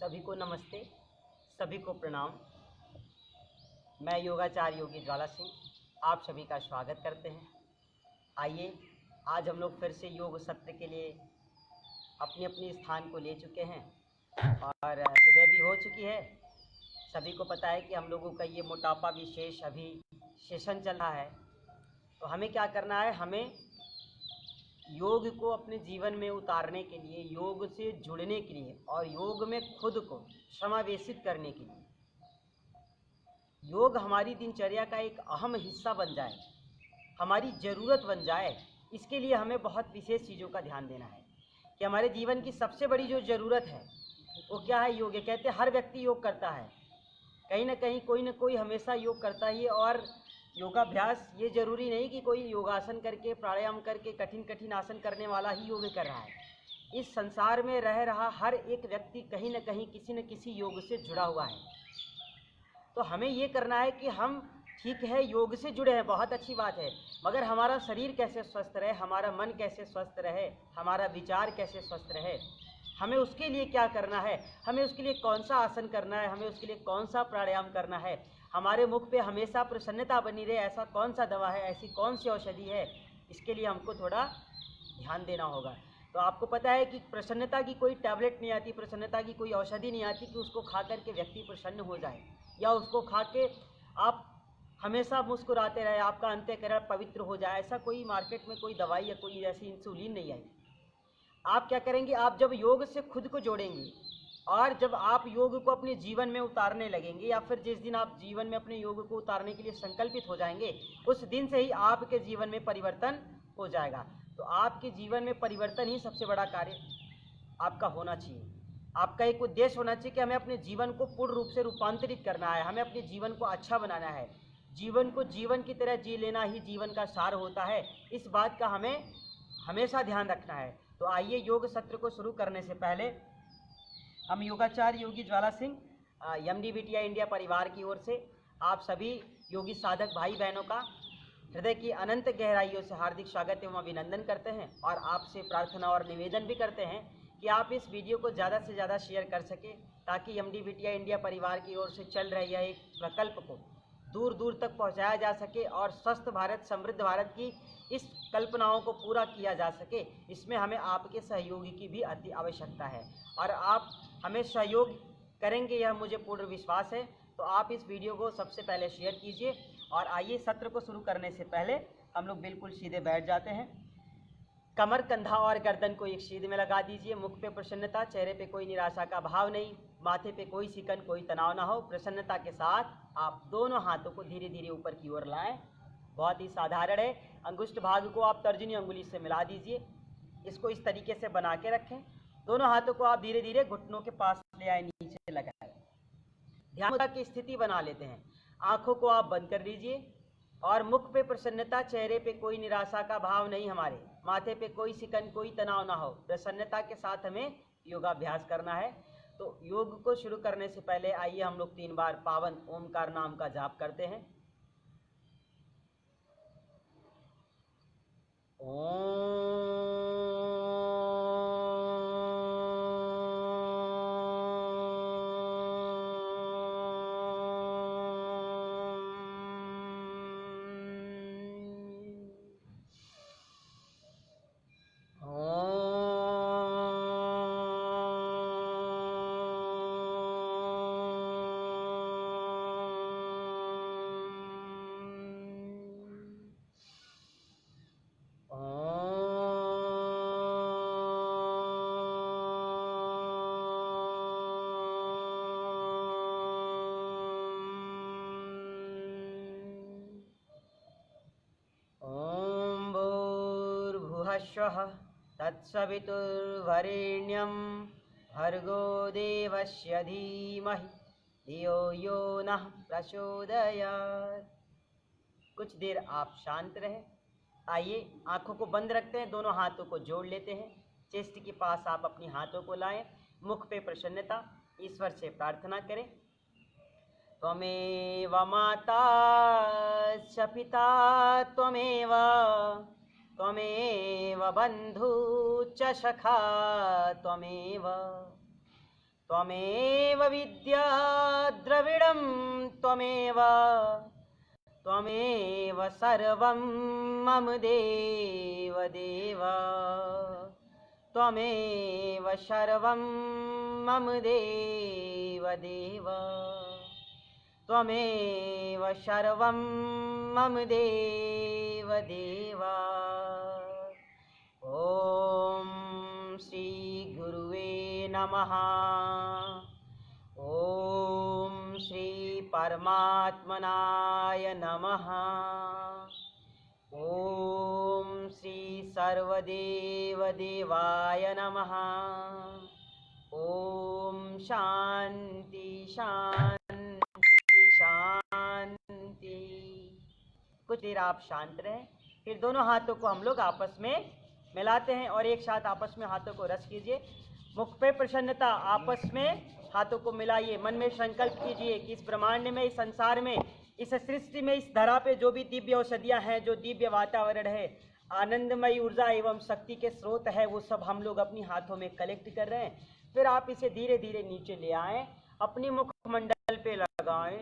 सभी को नमस्ते, सभी को प्रणाम। मैं योगाचार्य योगी ज्वाला सिंह आप सभी का स्वागत करते हैं। आइए, आज हम लोग फिर से योग सत्र के लिए अपने अपने स्थान को ले चुके हैं और सुबह भी हो चुकी है। सभी को पता है कि हम लोगों का ये मोटापा विशेष अभी सेशन चल रहा है। तो हमें क्या करना है, हमें योग को अपने जीवन में उतारने के लिए, योग से जुड़ने के लिए और योग में खुद को समावेशित करने के लिए योग हमारी दिनचर्या का एक अहम हिस्सा बन जाए, हमारी ज़रूरत बन जाए। इसके लिए हमें बहुत विशेष चीज़ों का ध्यान देना है कि हमारे जीवन की सबसे बड़ी जो ज़रूरत है वो क्या है। योग। कहते हैं हर व्यक्ति योग करता है, कहीं ना कहीं कोई ना कोई हमेशा योग करता ही है। और योगाभ्यास ये ज़रूरी नहीं कि कोई योगासन करके, प्राणायाम करके, कठिन कठिन आसन करने वाला ही योग कर रहा है। इस संसार में रह रहा हर एक व्यक्ति कहीं ना कहीं किसी न किसी योग से जुड़ा हुआ है। तो हमें ये करना है कि हम ठीक है योग से जुड़े हैं, बहुत अच्छी बात है, मगर हमारा शरीर कैसे स्वस्थ रहे, हमारा मन कैसे स्वस्थ रहे, हमारा विचार कैसे स्वस्थ रहे, हमें उसके लिए क्या करना है, हमें उसके लिए कौन सा आसन करना है, हमें उसके लिए कौन सा प्राणायाम करना है, हमारे मुख पे हमेशा प्रसन्नता बनी रहे ऐसा कौन सा दवा है, ऐसी कौन सी औषधि है, इसके लिए हमको थोड़ा ध्यान देना होगा। तो आपको पता है कि प्रसन्नता की कोई टैबलेट नहीं आती, प्रसन्नता की कोई औषधि नहीं आती कि उसको खा करके व्यक्ति प्रसन्न हो जाए या उसको खा के आप हमेशा मुस्कुराते रहे, आपका अंतःकरण पवित्र हो जाए। ऐसा कोई मार्केट में कोई दवाई या कोई ऐसी इंसुलिन नहीं आई। आप क्या करेंगे, आप जब योग से खुद को जोड़ेंगे और जब आप योग को अपने जीवन में उतारने लगेंगे, या फिर जिस दिन आप जीवन में अपने योग को उतारने के लिए संकल्पित हो जाएंगे, उस दिन से ही आपके जीवन में परिवर्तन हो जाएगा। तो आपके जीवन में परिवर्तन ही सबसे बड़ा कार्य आपका होना चाहिए। आपका एक उद्देश्य होना चाहिए कि हमें अपने जीवन को पूर्ण रूप से रूपांतरित करना है, हमें अपने जीवन को अच्छा बनाना है। जीवन को जीवन की तरह जी लेना ही जीवन का सार होता है। इस बात का हमें हमेशा ध्यान रखना है। तो आइए, योग सत्र को शुरू करने से पहले हम योगाचार्य योगी ज्वाला सिंह MDVTI इंडिया परिवार की ओर से आप सभी योगी साधक भाई बहनों का हृदय की अनंत गहराइयों से हार्दिक स्वागत एवं अभिनंदन करते हैं और आपसे प्रार्थना और निवेदन भी करते हैं कि आप इस वीडियो को ज़्यादा से ज़्यादा शेयर कर सकें, ताकि MDVTI इंडिया परिवार की ओर से चल रहे यह एक प्रकल्प को दूर दूर तक पहुंचाया जा सके और स्वस्थ भारत, समृद्ध भारत की इस कल्पनाओं को पूरा किया जा सके। इसमें हमें आपके सहयोगी की भी अति आवश्यकता है और आप हमें सहयोग करेंगे, यह मुझे पूर्ण विश्वास है। तो आप इस वीडियो को सबसे पहले शेयर कीजिए। और आइए, सत्र को शुरू करने से पहले हम लोग बिल्कुल सीधे बैठ जाते हैं। कमर, कंधा और गर्दन को एक सीध में लगा दीजिए। मुख पे प्रसन्नता, चेहरे पे कोई निराशा का भाव नहीं, माथे पे कोई सिकन, कोई तनाव ना हो। प्रसन्नता के साथ आप दोनों हाथों को धीरे धीरे ऊपर की ओर लाएं। बहुत ही साधारण है। अंगुष्ठ भाग को आप तर्जनी अंगुली से मिला दीजिए। इसको इस तरीके से बना के रखें। दोनों हाथों को आप धीरे धीरे घुटनों के पास ले आए, नीचे लगाएं। ध्यान मुद्रा की स्थिति बना लेते हैं। आंखों को आप बंद कर लीजिए और मुख पे प्रसन्नता, चेहरे पे कोई निराशा का भाव नहीं, हमारे माथे पे कोई सिकन, कोई तनाव ना हो। प्रसन्नता के साथ हमें योगाभ्यास करना है। तो योग को शुरू करने से पहले आइए हम लोग 3 बार पावन ओमकार नाम का जाप करते हैं। स्वः तत्सवितुर्वरेण्यं भर्गो देवस्य धीमहि धियो यो नः प्रचोदयात्। कुछ देर आप शांत रहें। आइए, आंखों को बंद रखते हैं, दोनों हाथों को जोड़ लेते हैं। चेस्ट के पास आप अपनी हाथों को लाएं। मुख पे प्रसन्नता, ईश्वर से प्रार्थना करें। त्वमेव माता च पिता त्वमेव, त्वमेव बन्धु च सखा त्वमेव, त्वमेव विद्या द्रविडं त्वमेव त्वमेव सर्वं मम देव देव त्वमेव सर्वं मम देव देव त्वमेव सर्वं मम देव देव। ओम श्री गुरुवे नमः। ओम श्री परमात्मनाय नमः। ओम श्री सर्वदेव देवाय नमः। ओम शांति शांति शांति। कुछ देर आप शांत रहें, फिर दोनों हाथों को हम लोग आपस में मिलाते हैं और एक साथ आपस में हाथों को रस कीजिए। मुख पे प्रसन्नता, आपस में हाथों को मिलाइए। मन में संकल्प कीजिए कि इस ब्रह्मांड में, इस संसार में, इस सृष्टि में, इस धरा पे जो भी दिव्य औषधियाँ हैं, जो दिव्य वातावरण है, आनंदमयी ऊर्जा एवं शक्ति के स्रोत है, वो सब हम लोग अपनी हाथों में कलेक्ट कर रहे हैं। फिर आप इसे धीरे धीरे नीचे ले आएँ, अपनी मुखमंडल पे लगाएं,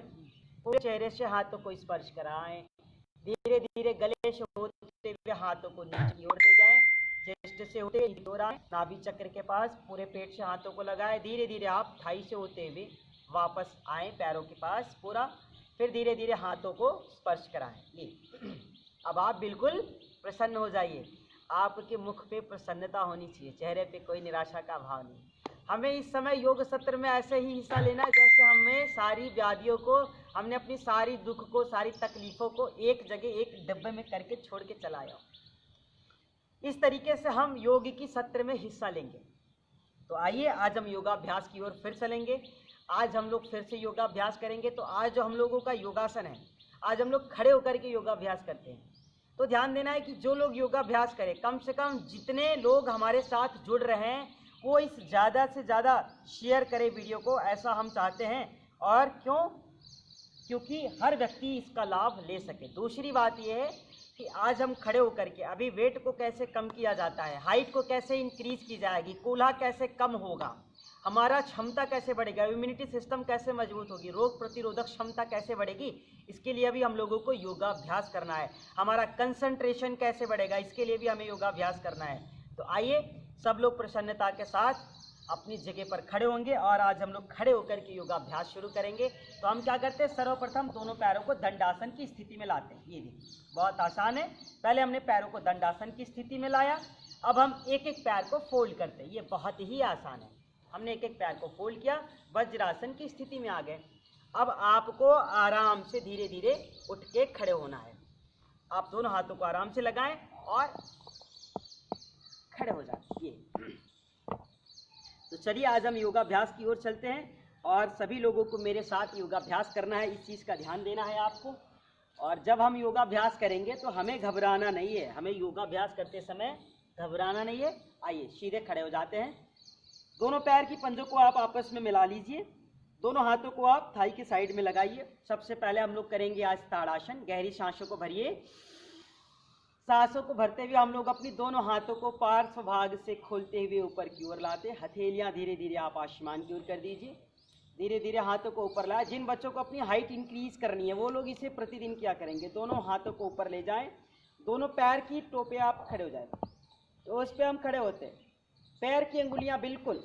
पूरे चेहरे से हाथों को स्पर्श कराएं। धीरे धीरे गले से होते हुए हाथों को नीचे की ओर ले जाएं, चेस्ट से होते हुए नाभि चक्र के पास पूरे पेट से हाथों को लगाएं। धीरे धीरे आप थाई से होते हुए वापस आएं पैरों के पास पूरा। फिर धीरे धीरे हाथों को स्पर्श कराएं। ये अब आप बिल्कुल प्रसन्न हो जाइए। आपके मुख पे प्रसन्नता होनी चाहिए, चेहरे पे कोई निराशा का भाव नहीं। हमें इस समय योग सत्र में ऐसे ही हिस्सा लेना है जैसे हमें सारी व्याधियों को, हमने अपनी सारी दुख को, सारी तकलीफ़ों को एक जगह एक डब्बे में करके छोड़ के चलाया। इस तरीके से हम योग की सत्र में हिस्सा लेंगे। तो आइए आज हम योगाभ्यास की ओर फिर चलेंगे। आज हम लोग फिर से योगाभ्यास करेंगे। तो आज जो हम लोगों का योगासन है, आज हम लोग खड़े होकर के योगाभ्यास करते हैं। तो ध्यान देना है कि जो लोग योगाभ्यास करें, कम से कम जितने लोग हमारे साथ जुड़ रहे हैं वो इस ज़्यादा से ज़्यादा शेयर करें वीडियो को, ऐसा हम चाहते हैं। और क्योंकि हर व्यक्ति इसका लाभ ले सके। दूसरी बात यह है कि आज हम खड़े होकर के अभी वेट को कैसे कम किया जाता है, हाइट को कैसे इंक्रीज की जाएगी, कूल्हा कैसे कम होगा, हमारा क्षमता कैसे बढ़ेगा, इम्यूनिटी सिस्टम कैसे मजबूत होगी, रोग प्रतिरोधक क्षमता कैसे बढ़ेगी, इसके लिए भी हम लोगों को योगाभ्यास करना है। हमारा कंसंट्रेशन कैसे बढ़ेगा, इसके लिए भी हमें योगाभ्यास करना है। तो आइए सब लोग प्रसन्नता के साथ अपनी जगह पर खड़े होंगे और आज हम लोग खड़े होकर के योगाभ्यास शुरू करेंगे। तो हम क्या करते हैं, सर्वप्रथम दोनों पैरों को दंडासन की स्थिति में लाते हैं। ये देखिए बहुत आसान है। पहले हमने पैरों को दंडासन की स्थिति में लाया, अब हम एक एक पैर को फोल्ड करते हैं। ये बहुत ही आसान है। हमने एक एक पैर को फोल्ड किया, वज्रासन की स्थिति में आ गए। अब आपको आराम से धीरे धीरे उठ के खड़े होना है। आप दोनों हाथों को आराम से लगाएं और खड़े हो जाए। ये तो चलिए आज हम योगाभ्यास की ओर चलते हैं और सभी लोगों को मेरे साथ योगाभ्यास करना है। इस चीज़ का ध्यान देना है आपको। और जब हम योगाभ्यास करेंगे तो हमें घबराना नहीं है, हमें योगाभ्यास करते समय घबराना नहीं है। आइए सीधे खड़े हो जाते हैं। दोनों पैर की पंजों को आप आपस में मिला लीजिए, दोनों हाथों को आप थाई के साइड में लगाइए। सबसे पहले हम लोग करेंगे आज ताड़ासन। गहरी सांसों को भरिए। सांसों को भरते हुए हम लोग अपनी दोनों हाथों को पार्श्व भाग से खोलते हुए ऊपर की ओर लाते। हथेलियां धीरे धीरे आप आसमान की ओर कर दीजिए। धीरे धीरे हाथों को ऊपर लाए। जिन बच्चों को अपनी हाइट इंक्रीज करनी है वो लोग इसे प्रतिदिन क्या करेंगे, दोनों हाथों को ऊपर ले जाएं, दोनों पैर की टो पे आप खड़े हो जाए। तो उस पर हम खड़े होते हैं, पैर की अंगुलियां बिल्कुल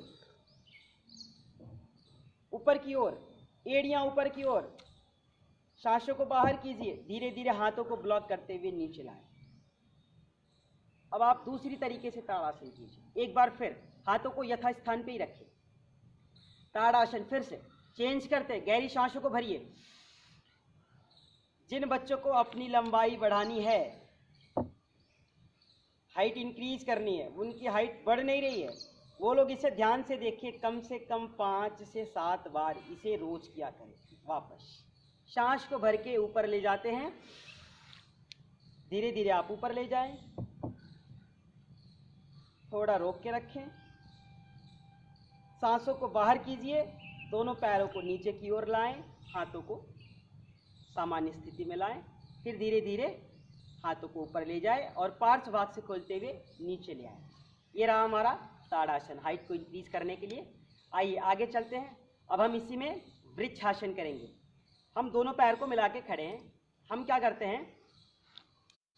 ऊपर की ओर, एड़ियां ऊपर की ओर। सांसों को बाहर कीजिए, धीरे धीरे हाथों को ब्लॉक करते हुए नीचे लाएं। अब आप दूसरी तरीके से ताड़ासन कीजिए। एक बार फिर हाथों को यथास्थान पे ही रखिए। ताड़ासन फिर से चेंज करते, गहरी सांसों को भरिए। जिन बच्चों को अपनी लंबाई बढ़ानी है, हाइट इंक्रीज करनी है, उनकी हाइट बढ़ नहीं रही है, वो लोग इसे ध्यान से देखिए। कम से कम 5 से 7 बार इसे रोज किया करें। वापस सांस को भर के ऊपर ले जाते हैं, धीरे धीरे आप ऊपर ले जाएं, थोड़ा रोक के रखें। सांसों को बाहर कीजिए, दोनों पैरों को नीचे की ओर लाएं, हाथों को सामान्य स्थिति में लाएं। फिर धीरे धीरे हाथों को ऊपर ले जाएं और पार्श्व भाग से खोलते हुए नीचे ले आएं। ये रहा हमारा ताड़ासन, हाइट को इंक्रीज करने के लिए। आइए आगे चलते हैं। अब हम इसी में वृक्षासन करेंगे। हम दोनों पैर को मिला के खड़े हैं। हम क्या करते हैं,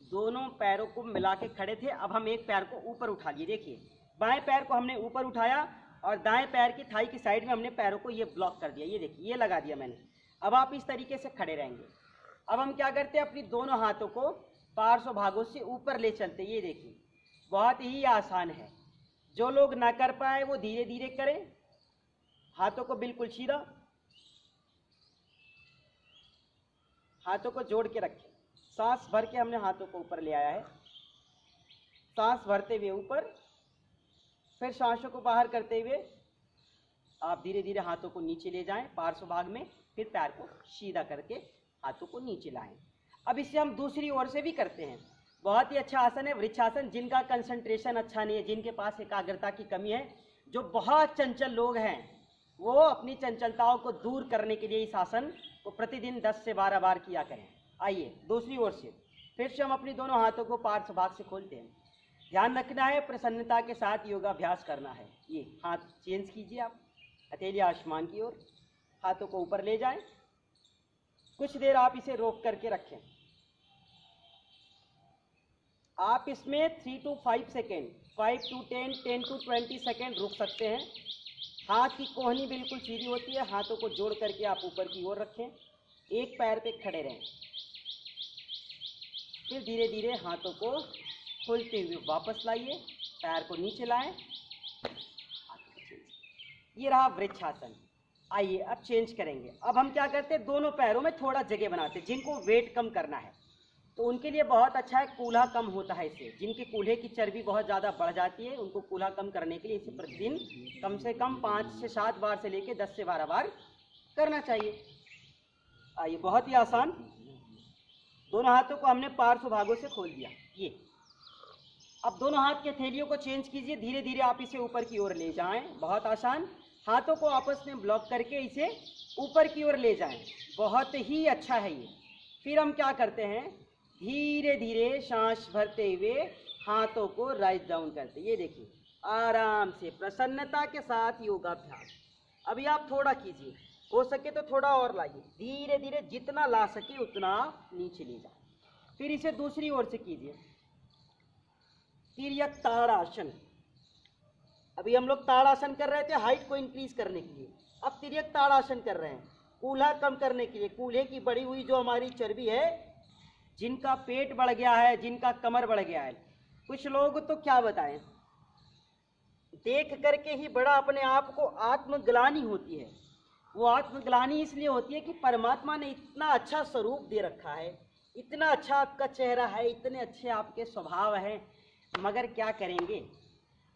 दोनों पैरों को मिला के खड़े थे, अब हम एक पैर को ऊपर उठा लिए। देखिए बाएं पैर को हमने ऊपर उठाया और दाएं पैर की थाई की साइड में हमने पैरों को ये ब्लॉक कर दिया। ये देखिए ये लगा दिया मैंने। अब आप इस तरीके से खड़े रहेंगे। अब हम क्या करते हैं, अपनी दोनों हाथों को पार्श्व भागों से ऊपर ले चलते। ये देखिए बहुत ही आसान है। जो लोग ना कर पाए वो धीरे धीरे करें। हाथों को बिल्कुल सीधा, हाथों को जोड़ के रखें। सांस भर के हमने हाथों को ऊपर ले आया है। सांस भरते हुए ऊपर, फिर सांसों को बाहर करते हुए आप धीरे धीरे हाथों को नीचे ले जाएं पार्श्व भाग में, फिर पैर को सीधा करके हाथों को नीचे लाएं। अब इसे हम दूसरी ओर से भी करते हैं। बहुत ही अच्छा आसन है वृक्षासन। जिनका कंसंट्रेशन अच्छा नहीं है, जिनके पास एकाग्रता की कमी है, जो बहुत चंचल लोग हैं, वो अपनी चंचलताओं को दूर करने के लिए इस आसन को प्रतिदिन 10 से 12 बार किया करें। आइए दूसरी ओर से फिर से हम अपनी दोनों हाथों को पार्श्व भाग से खोलते हैं। ध्यान रखना है, प्रसन्नता के साथ योगाभ्यास करना है। ये हाथ चेंज कीजिए, आप हथेली आसमान की ओर, हाथों को ऊपर ले जाएं। कुछ देर आप इसे रोक करके रखें। आप इसमें 3 to 5 second, 5 to 10, 10 to 20 second रुक सकते हैं। हाथ की कोहनी बिल्कुल सीधी होती है। हाथों को जोड़ करके आप ऊपर की ओर रखें। एक पैर पे खड़े रहें। फिर धीरे धीरे हाथों को खोलते हुए वापस लाइए, पैर को नीचे लाएं। ये रहा वृक्षासन। आइए अब चेंज करेंगे। अब हम क्या करते हैं, दोनों पैरों में थोड़ा जगह बनाते हैं। जिनको वेट कम करना है तो उनके लिए बहुत अच्छा है, कूल्हा कम होता है इससे। जिनके कूल्हे की चर्बी बहुत ज़्यादा बढ़ जाती है, उनको कूल्हा कम करने के लिए इसे प्रतिदिन कम से कम 5 से 7 बार से लेकर 10 से 12 बार करना चाहिए। आइए बहुत ही आसान। दोनों हाथों को हमने पार्श्व भागों से खोल दिया। ये अब दोनों हाथ के थैलियों को चेंज कीजिए। धीरे धीरे आप इसे ऊपर की ओर ले जाएं। बहुत आसान। हाथों को आपस में ब्लॉक करके इसे ऊपर की ओर ले जाएं। बहुत ही अच्छा है ये। फिर हम क्या करते हैं, धीरे धीरे सांस भरते हुए हाथों को राइज डाउन करते। ये देखिए आराम से प्रसन्नता के साथ योगाभ्यास। अभी आप थोड़ा कीजिए, हो सके तो थोड़ा और लाइए। धीरे धीरे जितना ला सके उतना नीचे ले जाए। फिर इसे दूसरी ओर से कीजिए। तिर्यक ताड़ासन। अभी हम लोग ताड़ासन कर रहे थे हाइट को इंक्रीज करने के लिए। अब तिर्यक ताड़ासन कर रहे हैं कूल्हा कम करने के लिए। कूल्हे की बढ़ी हुई जो हमारी चर्बी है, जिनका पेट बढ़ गया है, जिनका कमर बढ़ गया है, कुछ लोग तो क्या बताएं, देख करके ही बड़ा अपने आप को आत्मग्लानि होती है। वो आत्मग्लानि इसलिए होती है कि परमात्मा ने इतना अच्छा स्वरूप दे रखा है, इतना अच्छा आपका चेहरा है, इतने अच्छे आपके स्वभाव हैं, मगर क्या करेंगे,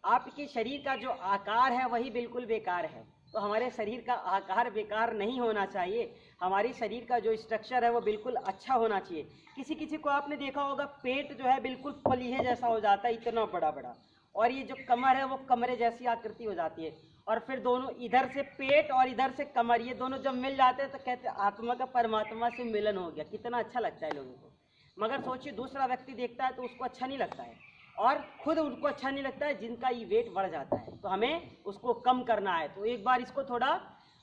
आपके शरीर का जो आकार है वही बिल्कुल बेकार है। तो हमारे शरीर का आकार बेकार नहीं होना चाहिए। हमारी शरीर का जो स्ट्रक्चर है वो बिल्कुल अच्छा होना चाहिए। किसी किसी को आपने देखा होगा पेट जो है बिल्कुल पलीहे जैसा हो जाता है, इतना बड़ा बड़ा, और ये जो कमर है वो कमरे जैसी आकृति हो जाती है। और फिर दोनों, इधर से पेट और इधर से कमर, ये दोनों जब मिल जाते हैं तो कहते हैं आत्मा का परमात्मा से मिलन हो गया। कितना अच्छा लगता है लोगों को। मगर सोचिए दूसरा व्यक्ति देखता है तो उसको अच्छा नहीं लगता है, और खुद उनको अच्छा नहीं लगता है जिनका ये वेट बढ़ जाता है। तो हमें उसको कम करना है। तो एक बार इसको थोड़ा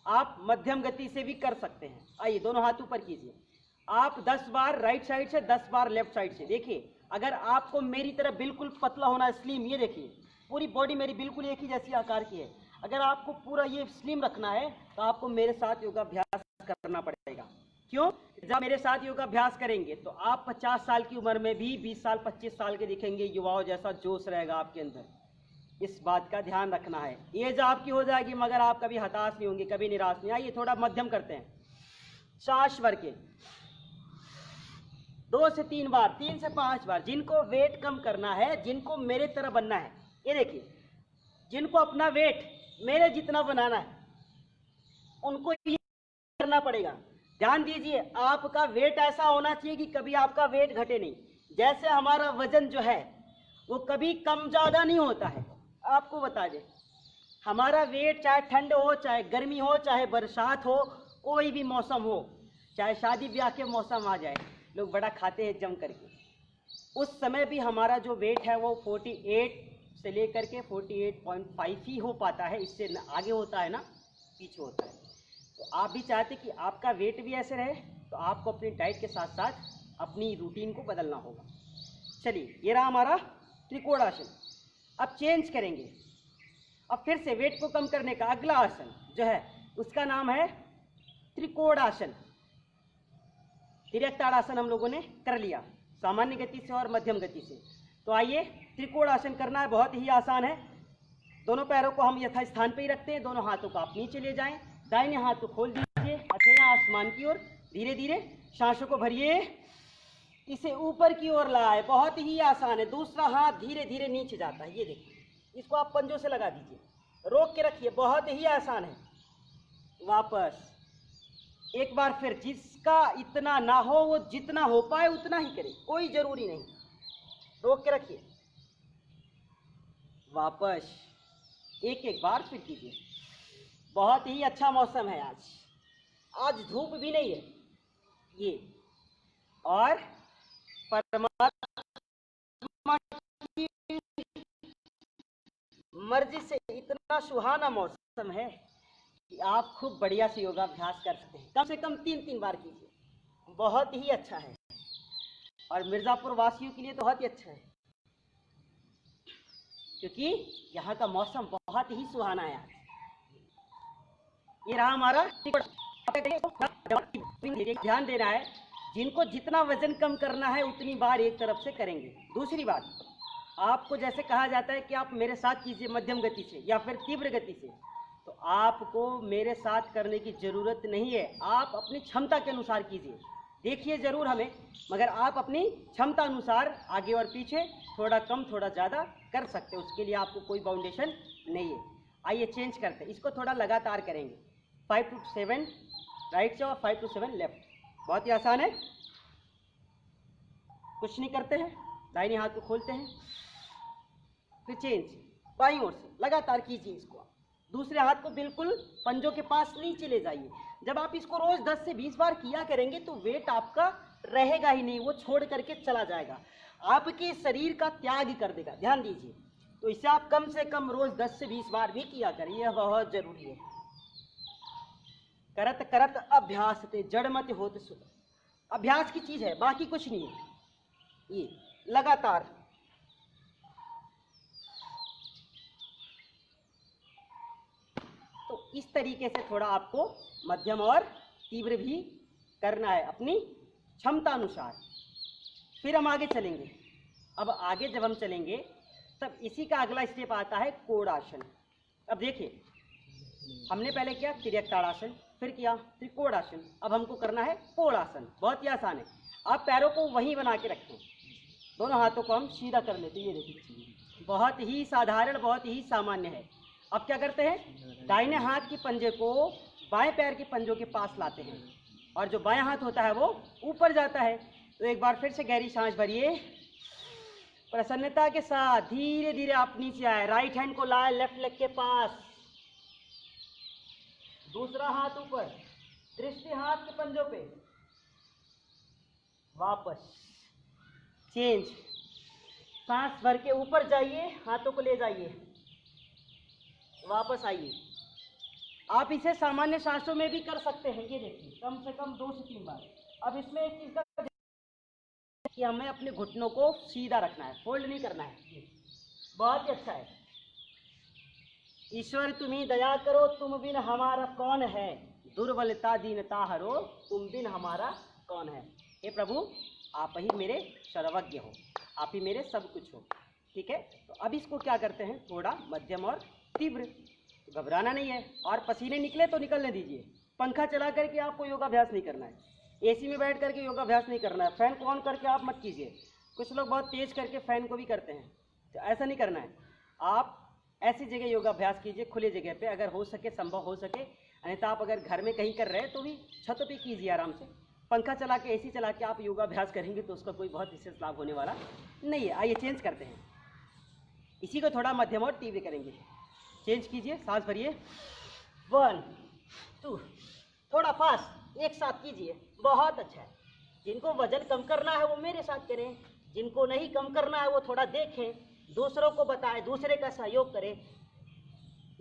आप मध्यम गति से भी कर सकते हैं। आइए दोनों हाथ ऊपर कीजिए। आप 10 बार राइट साइड से, 10 बार लेफ्ट साइड से। देखिए अगर आपको मेरी तरह बिल्कुल पतला होना है, स्लिम, ये देखिए पूरी बॉडी मेरी बिल्कुल एक ही जैसी आकार की है। अगर आपको पूरा ये स्लिम रखना है तो आपको मेरे साथ योगाभ्यास करना पड़ेगा। क्यों? जब मेरे साथ योगाभ्यास करेंगे तो आप 50 साल की उम्र में भी 20 साल 25 साल के दिखेंगे। युवाओं जैसा जोश रहेगा आपके अंदर। इस बात का ध्यान रखना है। एज आपकी हो जाएगी मगर आप कभी हताश नहीं होंगे, कभी निराश नहीं। आइए थोड़ा मध्यम करते हैं। सांस भर के 2 से 3 बार, 3 से 5 बार। जिनको वेट कम करना है, जिनको मेरे तरह बनना है, ये देखिए जिनको अपना वेट मेरे जितना बनाना है उनको ये करना पड़ेगा। ध्यान दीजिए, आपका वेट ऐसा होना चाहिए कि कभी आपका वेट घटे नहीं। जैसे हमारा वजन जो है वो कभी कम ज़्यादा नहीं होता है। आपको बता दें, हमारा वेट चाहे ठंड हो, चाहे गर्मी हो, चाहे बरसात हो, कोई भी मौसम हो, चाहे शादी ब्याह के मौसम आ जाए, लोग बड़ा खाते हैं जम करके, उस समय भी हमारा जो वेट है वो 48 से लेकर के 48.5 ही हो पाता है, इससे आगे होता है ना पीछे होता है। तो आप भी चाहते कि आपका वेट भी ऐसे रहे, तो आपको अपनी डाइट के साथ साथ अपनी रूटीन को बदलना होगा। चलिए, ये रहा हमारा त्रिकोणासन। अब चेंज करेंगे, अब फिर से वेट को कम करने का अगला आसन जो है उसका नाम है त्रिकोणासन। तिर्यक ताड़ासन हम लोगों ने कर लिया सामान्य गति से और मध्यम गति से। तो आइए, त्रिकोणासन करना है, बहुत ही आसान है। दोनों पैरों को हम यथास्थान पे ही रखते हैं, दोनों हाथों को आप नीचे ले जाएं, दाहिने हाथ को खोल दीजिए, हथेलियां आसमान की ओर, धीरे धीरे सांसों को भरिए, इसे ऊपर की ओर लाए, बहुत ही आसान है। दूसरा हाथ धीरे धीरे नीचे जाता है, ये देखिए, इसको आप पंजों से लगा दीजिए, रोक के रखिए, बहुत ही आसान है। वापस एक बार फिर, जिसका इतना ना हो वो जितना हो पाए उतना ही करे, कोई जरूरी नहीं, रोक के रखिए। वापस एक एक बार फिर कीजिए। बहुत ही अच्छा मौसम है आज, आज धूप भी नहीं है ये, और परमात्मा की मर्जी से इतना सुहाना मौसम है कि आप खूब बढ़िया से योगाभ्यास कर सकते हैं। कम से कम 3-3 बार कीजिए, बहुत ही अच्छा है, और मिर्ज़ापुर वासियों के लिए तो बहुत ही अच्छा है, क्योंकि यहाँ का मौसम बहुत ही सुहाना है आज। ये रहा हमारा। ध्यान देना है, जिनको जितना वजन कम करना है उतनी बार एक तरफ से करेंगे। दूसरी बात, आपको जैसे कहा जाता है कि आप मेरे साथ कीजिए मध्यम गति से या फिर तीव्र गति से, तो आपको मेरे साथ करने की ज़रूरत नहीं है, आप अपनी क्षमता के अनुसार कीजिए। देखिए ज़रूर हमें, मगर आप अपनी क्षमता अनुसार आगे और पीछे थोड़ा कम थोड़ा ज़्यादा कर सकते हैं, उसके लिए आपको कोई बाउंडेशन नहीं है। आइए चेंज करते हैं, इसको थोड़ा लगातार करेंगे। 5 to 7 राइट से और 5 to 7 लेफ्ट, बहुत ही आसान है। कुछ नहीं करते हैं, दाहिने हाथ को खोलते हैं, फिर चेंज बाईं ओर से लगातार कीजिए इसको। दूसरे हाथ को बिल्कुल पंजों के पास नीचे ले जाइए। जब आप इसको रोज 10 से 20 बार किया करेंगे तो वेट आपका रहेगा ही नहीं, वो छोड़ करके चला जाएगा, आपके शरीर का त्याग कर देगा। ध्यान दीजिए, तो इससे आप कम से कम रोज 10 से 20 बार भी किया करें, यह बहुत जरूरी है। करत करत अभ्यास ते जड़ मत होत सुख, अभ्यास की चीज है, बाकी कुछ नहीं है, ये लगातार। तो इस तरीके से थोड़ा आपको मध्यम और तीव्र भी करना है अपनी क्षमता अनुसार। फिर हम आगे चलेंगे। अब आगे जब हम चलेंगे तब इसी का अगला स्टेप आता है कोणासन। अब देखिए, हमने पहले किया तिर्यक ताड़ासन, फिर किया त्रिकोणासन, अब हमको करना है कोणासन। बहुत ही आसान है, आप पैरों को वहीं बना के रखें, दोनों हाथों को हम सीधा कर लेते हैं, ये देखिए, बहुत ही साधारण, बहुत ही सामान्य है। अब क्या करते हैं, दाहिने हाथ के पंजे को बाएं पैर के पंजों के पास लाते हैं, और जो बायां हाथ होता है वो ऊपर जाता है। तो एक बार फिर से गहरी सांस भरिए, प्रसन्नता के साथ धीरे धीरे आप नीचे आए, राइट हैंड को लाए लेफ्ट लेग के पास, दूसरा हाथ ऊपर, दृष्टि हाथ के पंजों पे, वापस चेंज, सांस भर के ऊपर जाइए, हाथों को ले जाइए, वापस आइए। आप इसे सामान्य सांसों में भी कर सकते हैं, ये देखिए, कम से कम 2 से 3 बार। अब इसमें एक चीज का कि हमें अपने घुटनों को सीधा रखना है, फोल्ड नहीं करना है। बहुत ही अच्छा है। ईश्वर तुम्ही दया करो, तुम बिन हमारा कौन है, दुर्बलता दीनता हरो, तुम बिन हमारा कौन है। हे प्रभु, आप ही मेरे सर्वज्ञ हो, आप ही मेरे सब कुछ हो। ठीक है, तो अब इसको क्या करते हैं, थोड़ा मध्यम और तीव्र, तो घबराना नहीं है, और पसीने निकले तो निकलने दीजिए। पंखा चला करके आपको योगाभ्यास नहीं करना है, एसी में बैठ करके योगाभ्यास नहीं करना है, फैन को ऑन करके आप मत कीजिए। कुछ लोग बहुत तेज करके फैन को भी करते हैं, तो ऐसा नहीं करना है। आप ऐसी जगह योगाभ्यास कीजिए, खुले जगह पे, अगर हो सके, संभव हो सके, अन्यथा आप अगर घर में कहीं कर रहे हैं तो भी छतों पे कीजिए आराम से। पंखा चला के, एसी चला के आप योगाभ्यास करेंगे तो उसका कोई बहुत विशेष लाभ होने वाला नहीं है। आइए चेंज करते हैं, इसी को थोड़ा मध्यम और तीव्र करेंगे। चेंज कीजिए, सांस भरिए, 1 2, थोड़ा फास्ट एक साथ कीजिए, बहुत अच्छा है। जिनको वजन कम करना है वो मेरे साथ करें, जिनको नहीं कम करना है वो थोड़ा देखें, दूसरों को बताए, दूसरे का सहयोग करे,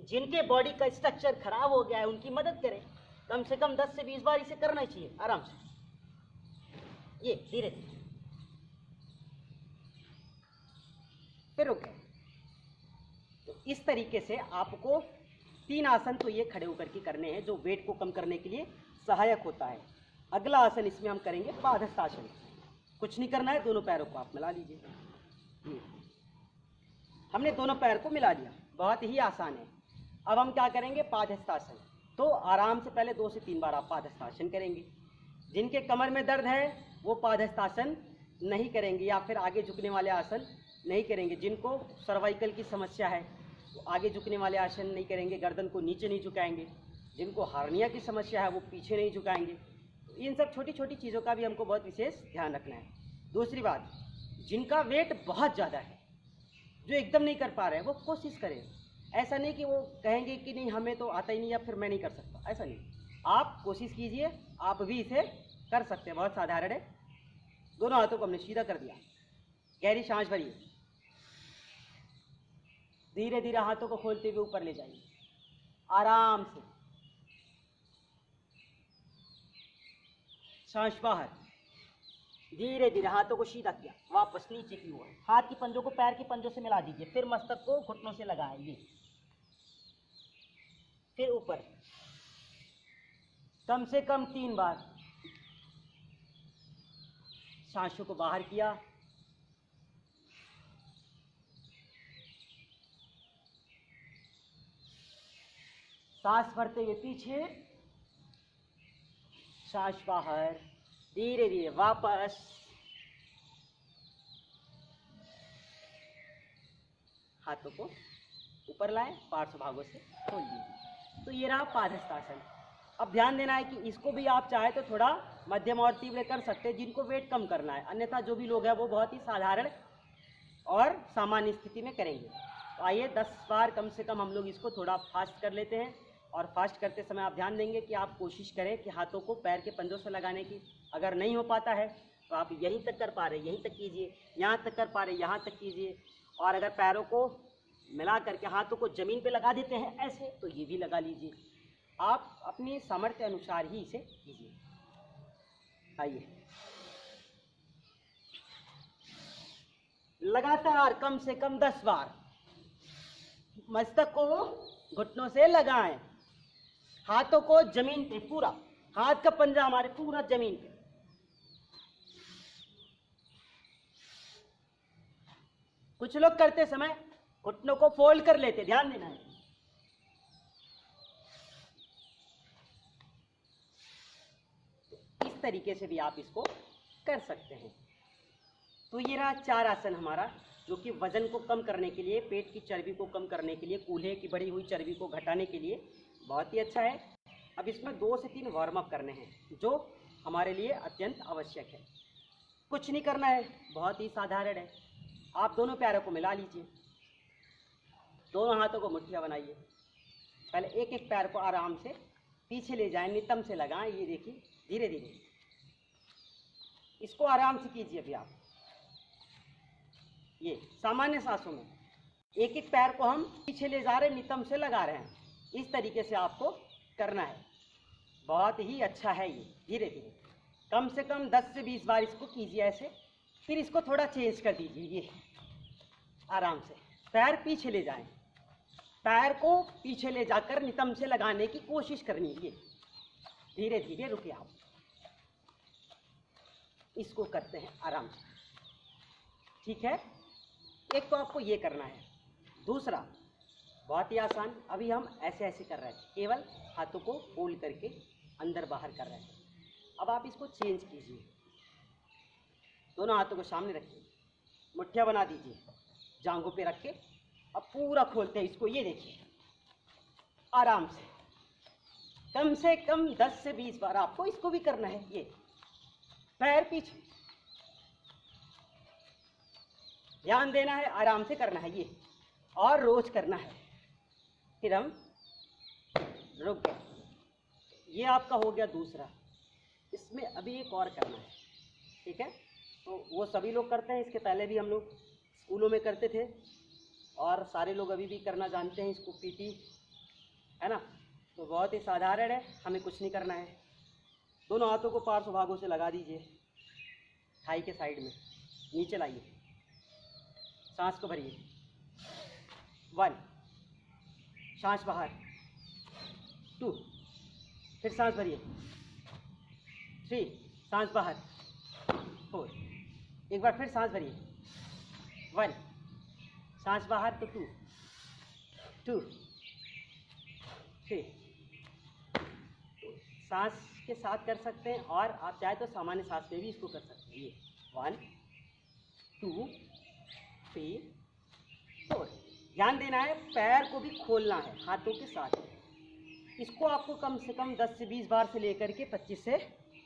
जिनके बॉडी का स्ट्रक्चर खराब हो गया है उनकी मदद करे। कम से कम 10 से 20 बार इसे करना चाहिए आराम से, ये धीरे धीरे। फिर रुके। तो इस तरीके से आपको 3 आसन तो ये खड़े होकर के करने हैं जो वेट को कम करने के लिए सहायक होता है। अगला आसन इसमें हम करेंगे पादहस्तासन। कुछ नहीं करना है, दोनों पैरों को आप मिला लीजिए। ये हमने दोनों पैर को मिला लिया, बहुत ही आसान है। अब हम क्या करेंगे, पादहस्तासन। तो आराम से पहले 2 से 3 बार आप पादहस्तासन करेंगे। जिनके कमर में दर्द है वो पादहस्तासन नहीं करेंगे या फिर आगे झुकने वाले आसन नहीं करेंगे। जिनको सर्वाइकल की समस्या है वो आगे झुकने वाले आसन नहीं करेंगे, गर्दन को नीचे नहीं झुकाएंगे। जिनको हार्निया की समस्या है वो पीछे नहीं झुकाएंगे। तो इन सब छोटी छोटी चीज़ों का भी हमको बहुत विशेष ध्यान रखना है। दूसरी बात, जिनका वेट बहुत ज़्यादा है, जो एकदम नहीं कर पा रहे हैं, वो कोशिश करें। ऐसा नहीं कि वो कहेंगे कि नहीं हमें तो आता ही नहीं या फिर मैं नहीं कर सकता, ऐसा नहीं। आप कोशिश कीजिए, आप भी इसे कर सकते हैं, बहुत साधारण है। दोनों हाथों को हमने सीधा कर दिया, गहरी सांस भरिए, धीरे धीरे हाथों को खोलते हुए ऊपर ले जाइए आराम से, सांस बाहर, धीरे धीरे हाथों को सीधा किया, वापस नीचे की ओर। हाथ की पंजों को पैर के पंजों से मिला दीजिए, फिर मस्तक को घुटनों से लगाएंगे, फिर ऊपर कम से कम 3 बार। सांसों को बाहर किया, सांस भरते हुए पीछे, सांस बाहर, धीरे धीरे वापस, हाथों को ऊपर लाएं, पार्श्व भागों से खोल दीजिए। तो ये रहा पादहस्तासन। अब ध्यान देना है कि इसको भी आप चाहे तो थोड़ा मध्यम और तीव्र कर सकते हैं जिनको वेट कम करना है, अन्यथा जो भी लोग हैं वो बहुत ही साधारण और सामान्य स्थिति में करेंगे। तो आइए 10 बार कम से कम हम लोग इसको थोड़ा फास्ट कर लेते हैं। और फास्ट करते समय आप ध्यान देंगे कि आप कोशिश करें कि हाथों को पैर के पंजों से लगाने की। अगर नहीं हो पाता है तो आप यहीं तक कर पा रहे यहीं तक कीजिए, यहाँ तक कर पा रहे यहाँ तक कीजिए। और अगर पैरों को मिला करके हाथों को ज़मीन पे लगा देते हैं ऐसे, तो ये भी लगा लीजिए। आप अपनी सामर्थ्य अनुसार ही इसे कीजिए। आइए, लगातार कम से कम 10 बार मस्तक को घुटनों से लगाएं, हाथों को जमीन पे, पूरा हाथ का पंजा हमारे पूरा जमीन पे। कुछ लोग करते समय घुटनों को फोल्ड कर लेते, ध्यान देना है। इस तरीके से भी आप इसको कर सकते हैं। तो ये रहा 4 आसन हमारा, जो कि वजन को कम करने के लिए, पेट की चर्बी को कम करने के लिए, कूल्हे की बढ़ी हुई चर्बी को घटाने के लिए बहुत ही अच्छा है। अब इसमें 2 से 3 वार्म अप करने हैं जो हमारे लिए अत्यंत आवश्यक है। कुछ नहीं करना है, बहुत ही साधारण है। आप दोनों पैरों को मिला लीजिए, दोनों हाथों को मुट्ठियाँ बनाइए। पहले एक एक पैर को आराम से पीछे ले जाएं, नितंब से लगाएं। ये देखिए, धीरे धीरे इसको आराम से कीजिए। अभी आप ये सामान्य सांसों में एक एक पैर को हम पीछे ले जा रहे हैं, नितंब से लगा रहे हैं। इस तरीके से आपको करना है, बहुत ही अच्छा है ये। धीरे धीरे कम से कम 10 से 20 बार इसको कीजिए ऐसे। फिर इसको थोड़ा चेंज कर दीजिए। ये आराम से पैर पीछे ले जाएं, पैर को पीछे ले जाकर नितंब से लगाने की कोशिश करनी है। धीरे धीरे रुकिए, आप इसको करते हैं आराम से, ठीक है। एक तो आपको ये करना है। दूसरा बहुत ही आसान, अभी हम ऐसे ऐसे कर रहे हैं, केवल हाथों को फोल्ड करके अंदर बाहर कर रहे हैं। अब आप इसको चेंज कीजिए, दोनों हाथों को सामने रखिए, मुट्ठियाँ बना दीजिए, जांघों पे रख के अब पूरा खोलते हैं इसको। ये देखिए, आराम से कम 10 से 20 बार आपको इसको भी करना है। ये पैर पीछे, ध्यान देना है, आराम से करना है ये, और रोज करना है। फिर हम रुक गए। ये आपका हो गया दूसरा। इसमें अभी एक और करना है, ठीक है। तो वो सभी लोग करते हैं, इसके पहले भी हम लोग स्कूलों में करते थे और सारे लोग अभी भी करना जानते हैं इसको, पीटी, है ना। तो बहुत ही साधारण है, हमें कुछ नहीं करना है। दोनों हाथों को पार्श्व भागों से लगा दीजिए, थाई के साइड में, नीचे लाइए, सांस को भरिए। 1, सांस बाहर। 2, फिर सांस भरिए। 3, सांस बाहर। 4, एक बार फिर सांस भरिए। 1, सांस बाहर तो 2, 2, 3। सांस के साथ कर सकते हैं और आप चाहे तो सामान्य सांस में भी इसको कर सकते हैं। ये 1, 2, 3, 4। ध्यान देना है, पैर को भी खोलना है हाथों के साथ। इसको आपको कम से कम 10 से 20 बार से लेकर के 25 से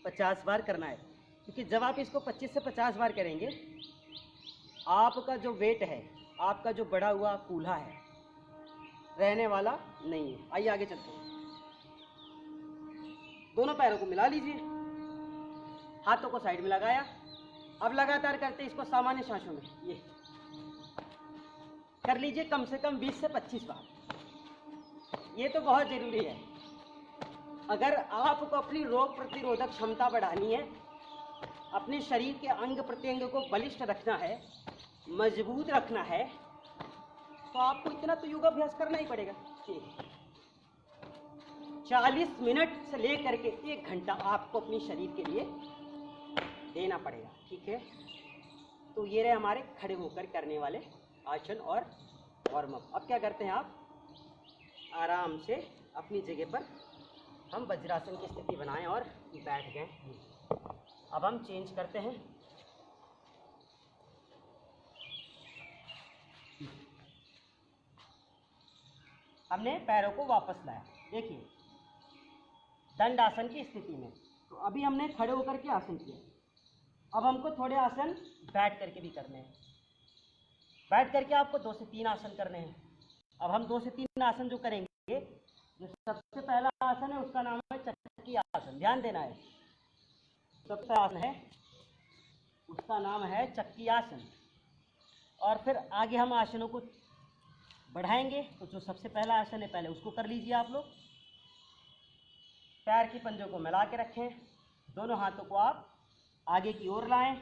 50 बार करना है, क्योंकि जब आप इसको 25 से 50 बार करेंगे, आपका जो वेट है, आपका जो बढ़ा हुआ कूल्हा है, रहने वाला नहीं है। आइए आगे चलते हैं। दोनों पैरों को मिला लीजिए, हाथों को साइड में लगाया। अब लगातार करते इसको सामान्य सांसों में। ये कर लीजिए कम से कम 20 से 25 बार। ये तो बहुत ज़रूरी है। अगर आपको अपनी रोग प्रतिरोधक क्षमता बढ़ानी है, अपने शरीर के अंग प्रत्यंग को बलिष्ठ रखना है, मजबूत रखना है, तो आपको इतना तो योगाभ्यास करना ही पड़ेगा। 40 मिनट से लेकर के 1 घंटा आपको अपने शरीर के लिए देना पड़ेगा, ठीक है। तो ये रहे हमारे खड़े होकर करने वाले आसन और वार्म अप। अब क्या करते हैं, आप आराम से अपनी जगह पर हम वज्रासन की स्थिति बनाएं और बैठ गए। अब हम चेंज करते हैं। हमने पैरों को वापस लाया, देखिए दंड आसन की स्थिति में। तो अभी हमने खड़े होकर के आसन किया, अब हमको थोड़े आसन बैठ करके भी करने हैं। बैठ करके आपको 2 से 3 आसन करने हैं। अब हम 2 से 3 आसन जो करेंगे, जो सबसे पहला आसन है उसका नाम है चक्की आसन। ध्यान देना है, सबसे आसन है उसका नाम है चक्की आसन। और फिर आगे हम आसनों को बढ़ाएंगे। तो जो सबसे पहला आसन है पहले उसको कर लीजिए आप लोग। पैर की पंजों को मिला के रखें, दोनों हाथों को आप आगे की ओर लाएं।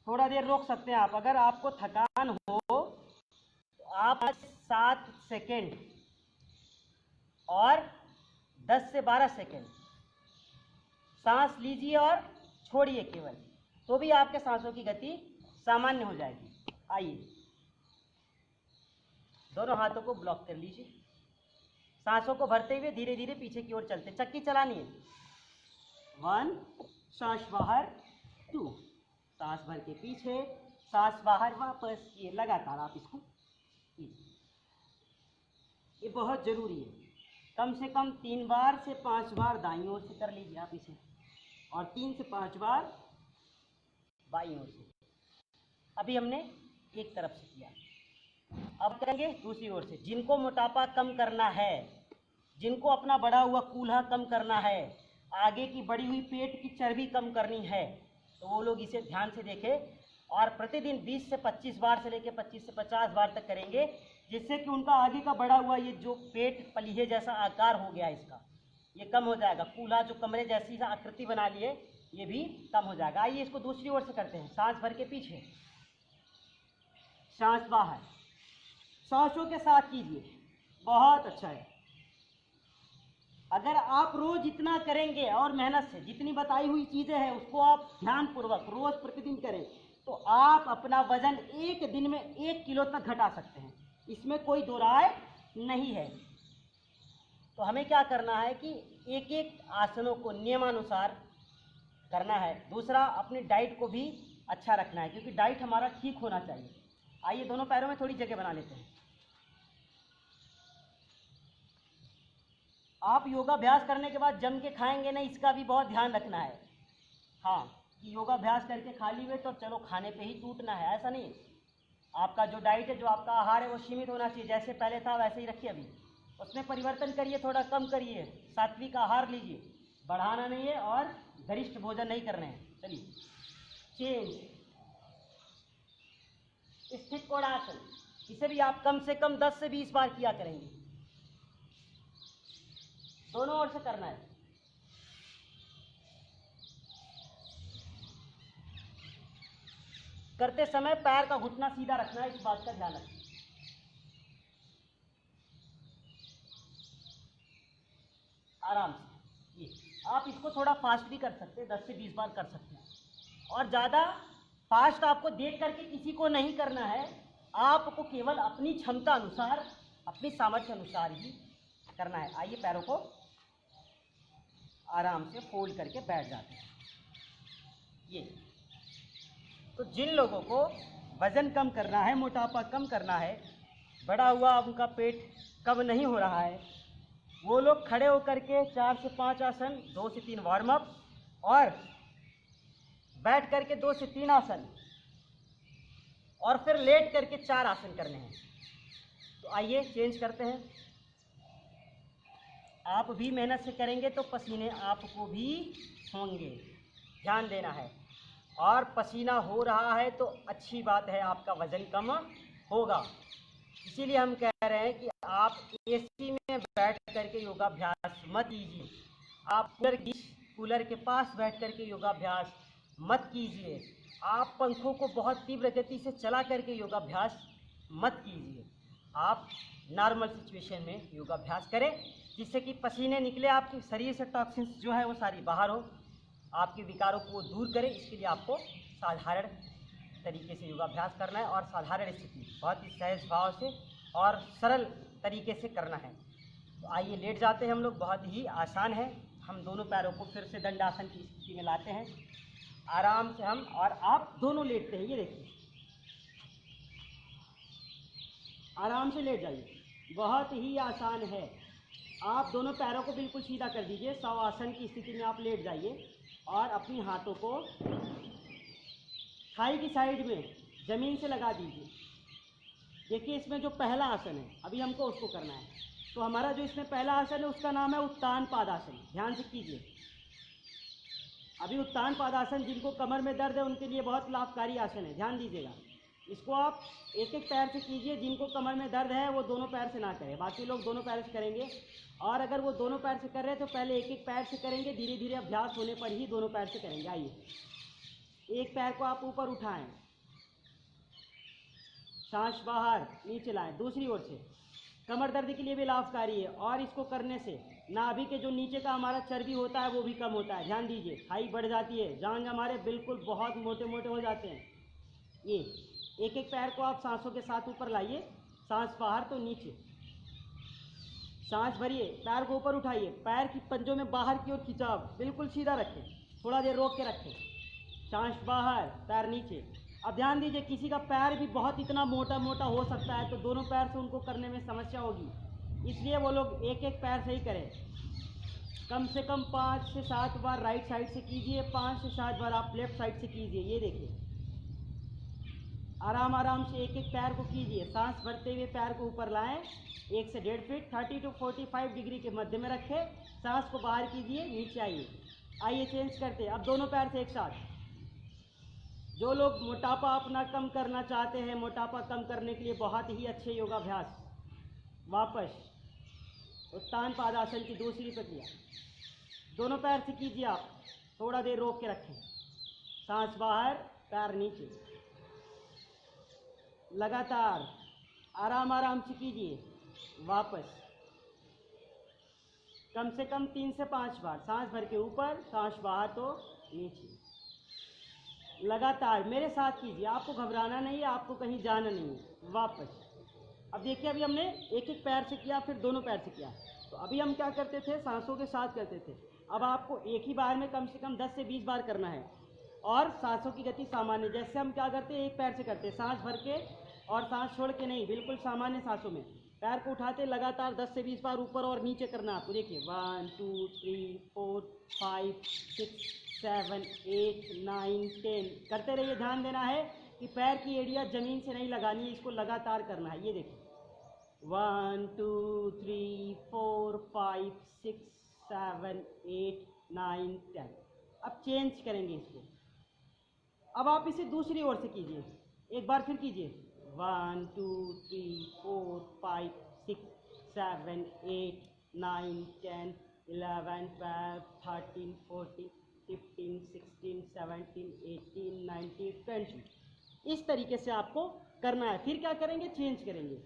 थोड़ा देर रोक सकते हैं आप। अगर आपको थकान हो तो आप 7 सेकेंड और 10 से 12 सेकेंड सांस लीजिए और छोड़िए केवल, तो भी आपके सांसों की गति सामान्य हो जाएगी। आइए, दोनों हाथों को ब्लॉक कर लीजिए, सांसों को भरते हुए धीरे धीरे पीछे की ओर चलते। चक्की चलानी है। 1, सांस बाहर। 2, सांस भर के पीछे, सांस बाहर, वापस। ये लगातार आप इसको कीजिए। ये बहुत ज़रूरी है। कम से कम 3 बार से 5 बार दाईं ओर से कर लीजिए आप इसे, और 3 से 5 बार बाईं ओर से। अभी हमने एक तरफ से किया, अब करेंगे दूसरी ओर से। जिनको मोटापा कम करना है, जिनको अपना बढ़ा हुआ कूल्हा कम करना है, आगे की बढ़ी हुई पेट की चर्बी कम करनी है, तो वो लोग इसे ध्यान से देखें और प्रतिदिन 20 से 25 बार से लेकर 25 से 50 बार तक करेंगे, जिससे कि उनका आगे का बढ़ा हुआ ये जो पेट पलीहे जैसा आकार हो गया इसका, ये कम हो जाएगा। कूल्हा जो कमरे जैसी आकृति बना लिए, ये भी कम हो जाएगा। आइए इसको दूसरी ओर से करते हैं। सांस भर के पीछे, सांस बाहर, सांसों के साथ कीजिए, बहुत अच्छा है। अगर आप रोज इतना करेंगे और मेहनत से, जितनी बताई हुई चीज़ें हैं उसको आप ध्यानपूर्वक रोज प्रतिदिन करें, तो आप अपना वजन 1 दिन में 1 किलो तक घटा सकते हैं। इसमें कोई दो राय नहीं है। तो हमें क्या करना है कि एक एक आसनों को नियमानुसार करना है। दूसरा, अपनी डाइट को भी अच्छा रखना है, क्योंकि डाइट हमारा ठीक होना चाहिए। आइए दोनों पैरों में थोड़ी जगह बना लेते हैं। आप योगाभ्यास करने के बाद जम के खाएंगे नहीं, इसका भी बहुत ध्यान रखना है। हाँ, कि योगाभ्यास करके खा लिए तो चलो खाने पे ही टूटना है, ऐसा नहीं। आपका जो डाइट है, जो आपका आहार है, वो सीमित होना चाहिए। जैसे पहले था वैसे ही रखिए। अभी उसमें परिवर्तन करिए, थोड़ा कम करिए, सात्विक आहार लीजिए, बढ़ाना नहीं है और गरिष्ठ भोजन नहीं करने हैं। चलिए चेंज। स्थित कोणासन, इसे भी आप कम से कम 10 से 20 बार किया करेंगे। दोनों ओर से करना है। करते समय पैर का घुटना सीधा रखना है, इस बात का ध्यान रखें। आराम से। ये आप इसको थोड़ा फास्ट भी कर सकते हैं, 10 से 20 बार कर सकते हैं, और ज़्यादा फास्ट आपको देख करके किसी को नहीं करना है। आपको केवल अपनी क्षमता अनुसार, अपनी सामर्थ्य अनुसार ही करना है। आइए, पैरों को आराम से फोल्ड करके बैठ जाते हैं। ये तो जिन लोगों को वज़न कम करना है, मोटापा कम करना है, बड़ा हुआ उनका पेट कम नहीं हो रहा है, वो लोग खड़े होकर के 4 से 5 आसन, 2 से 3 वार्म अप, और बैठ करके 2 से 3 आसन, और फिर लेट करके 4 आसन करने हैं। तो आइए चेंज करते हैं। आप भी मेहनत से करेंगे तो पसीने आपको भी होंगे, ध्यान देना है। और पसीना हो रहा है तो अच्छी बात है, आपका वज़न कम होगा। इसीलिए हम कह रहे हैं कि आप एसी में बैठ करके योगाभ्यास मत कीजिए, आप कूलर के पास बैठ करके योगाभ्यास मत कीजिए, आप पंखों को बहुत तीव्र गति से चला करके योगाभ्यास मत कीजिए। आप नॉर्मल सिचुएशन में योगाभ्यास करें, जिससे कि पसीने निकले, आपके शरीर से टॉक्सिन्स जो है वो सारी बाहर हो, आपके विकारों को दूर करें। इसके लिए आपको साधारण तरीके से योगाभ्यास करना है, और साधारण स्थिति, बहुत ही सहज भाव से और सरल तरीके से करना है। तो आइए लेट जाते हैं हम लोग, बहुत ही आसान है। हम दोनों पैरों को फिर से दंडासन की स्थिति में लाते हैं, आराम से हम और आप दोनों लेटते हैं। ये देखिए, आराम से लेट जाइए, बहुत ही आसान है। आप दोनों पैरों को बिल्कुल सीधा कर दीजिए, शवासन की स्थिति में आप लेट जाइए, और अपनी हाथों को थाई की साइड में ज़मीन से लगा दीजिए। देखिए, इसमें जो पहला आसन है, अभी हमको उसको करना है। तो हमारा जो इसमें पहला आसन है उसका नाम है उत्तान पादासन। ध्यान से कीजिए। अभी उत्तान पादासन, जिनको कमर में दर्द है उनके लिए बहुत लाभकारी आसन है, ध्यान दीजिएगा। इसको आप एक एक पैर से कीजिए। जिनको कमर में दर्द है वो दोनों पैर से ना करें, बाकी लोग दोनों पैर से करेंगे। और अगर वो दोनों पैर से कर रहे हैं तो पहले एक एक पैर से करेंगे, धीरे धीरे अभ्यास होने पर ही दोनों पैर से करेंगे। आइए, एक पैर को आप ऊपर उठाएं, सांस बाहर, नीचे लाएं। दूसरी ओर से कमर दर्द के लिए भी लाभकारी है, और इसको करने से नाभि के जो नीचे का हमारा चर्बी होता है वो भी कम होता है। ध्यान दीजिए, थाई बढ़ जाती है, जांघ हमारे बिल्कुल बहुत मोटे मोटे हो जाते हैं। ये एक एक पैर को आप सांसों के साथ ऊपर लाइए, सांस बाहर तो नीचे, सांस भरिए, पैर को ऊपर उठाइए, पैर की पंजों में बाहर की ओर खिंचाव, बिल्कुल सीधा रखें, थोड़ा देर रोक के रखें, सांस बाहर, पैर नीचे। अब ध्यान दीजिए, किसी का पैर भी बहुत इतना मोटा मोटा हो सकता है तो दोनों पैर से उनको करने में समस्या होगी, इसलिए वो लोग एक एक पैर से ही करें। कम से कम 5 से 7 बार राइट साइड से कीजिए, 5 से 7 बार आप लेफ्ट साइड से कीजिए। ये देखिए, आराम आराम से एक एक पैर को कीजिए, सांस भरते हुए पैर को ऊपर लाएं, 1 से 1.5 फीट 30 to 45 डिग्री के मध्य में रखें, सांस को बाहर कीजिए, नीचे आइए। आइए चेंज करते हैं, अब दोनों पैर से एक साथ। जो लोग मोटापा अपना कम करना चाहते हैं, मोटापा कम करने के लिए बहुत ही अच्छे योगाभ्यास, वापस उत्तान पादासन की दूसरी प्रक्रिया, दोनों पैर से कीजिए। आप थोड़ा देर रोक के रखें, सांस बाहर, पैर नीचे, लगातार आराम आराम से कीजिए। वापस कम से कम 3 से 5 बार, सांस भर के ऊपर, सांस बाहर तो नीचे, लगातार मेरे साथ कीजिए। आपको घबराना नहीं है, आपको कहीं जाना नहीं है। वापस, अब देखिए, अभी हमने एक एक पैर से किया, फिर दोनों पैर से किया। तो अभी हम क्या करते थे, सांसों के साथ करते थे। अब आपको एक ही बार में कम से कम 10 से 20 बार करना है, और सांसों की गति सामान्य, जैसे हम क्या करते हैं, एक पैर से करते हैं, सांस भर के और सांस छोड़ के नहीं, बिल्कुल सामान्य सांसों में पैर को उठाते लगातार 10 से 20 बार ऊपर और नीचे करना आपको। देखिए, 1 2 3 4 5 6 7 8 9 10 करते रहिए। ध्यान देना है कि पैर की एड़ियाँ ज़मीन से नहीं लगानी है, इसको लगातार करना है। ये देखिए, 1 2 3 4 5 6 7 8 9 10। अब चेंज करेंगे इसको। अब आप इसे दूसरी ओर से कीजिए, एक बार फिर कीजिए, 1 2 3 4 5 6 7 8 9 10 11 12 13 14 15 16 17 18 19 20। इस तरीके से आपको करना है। फिर क्या करेंगे, चेंज करेंगे।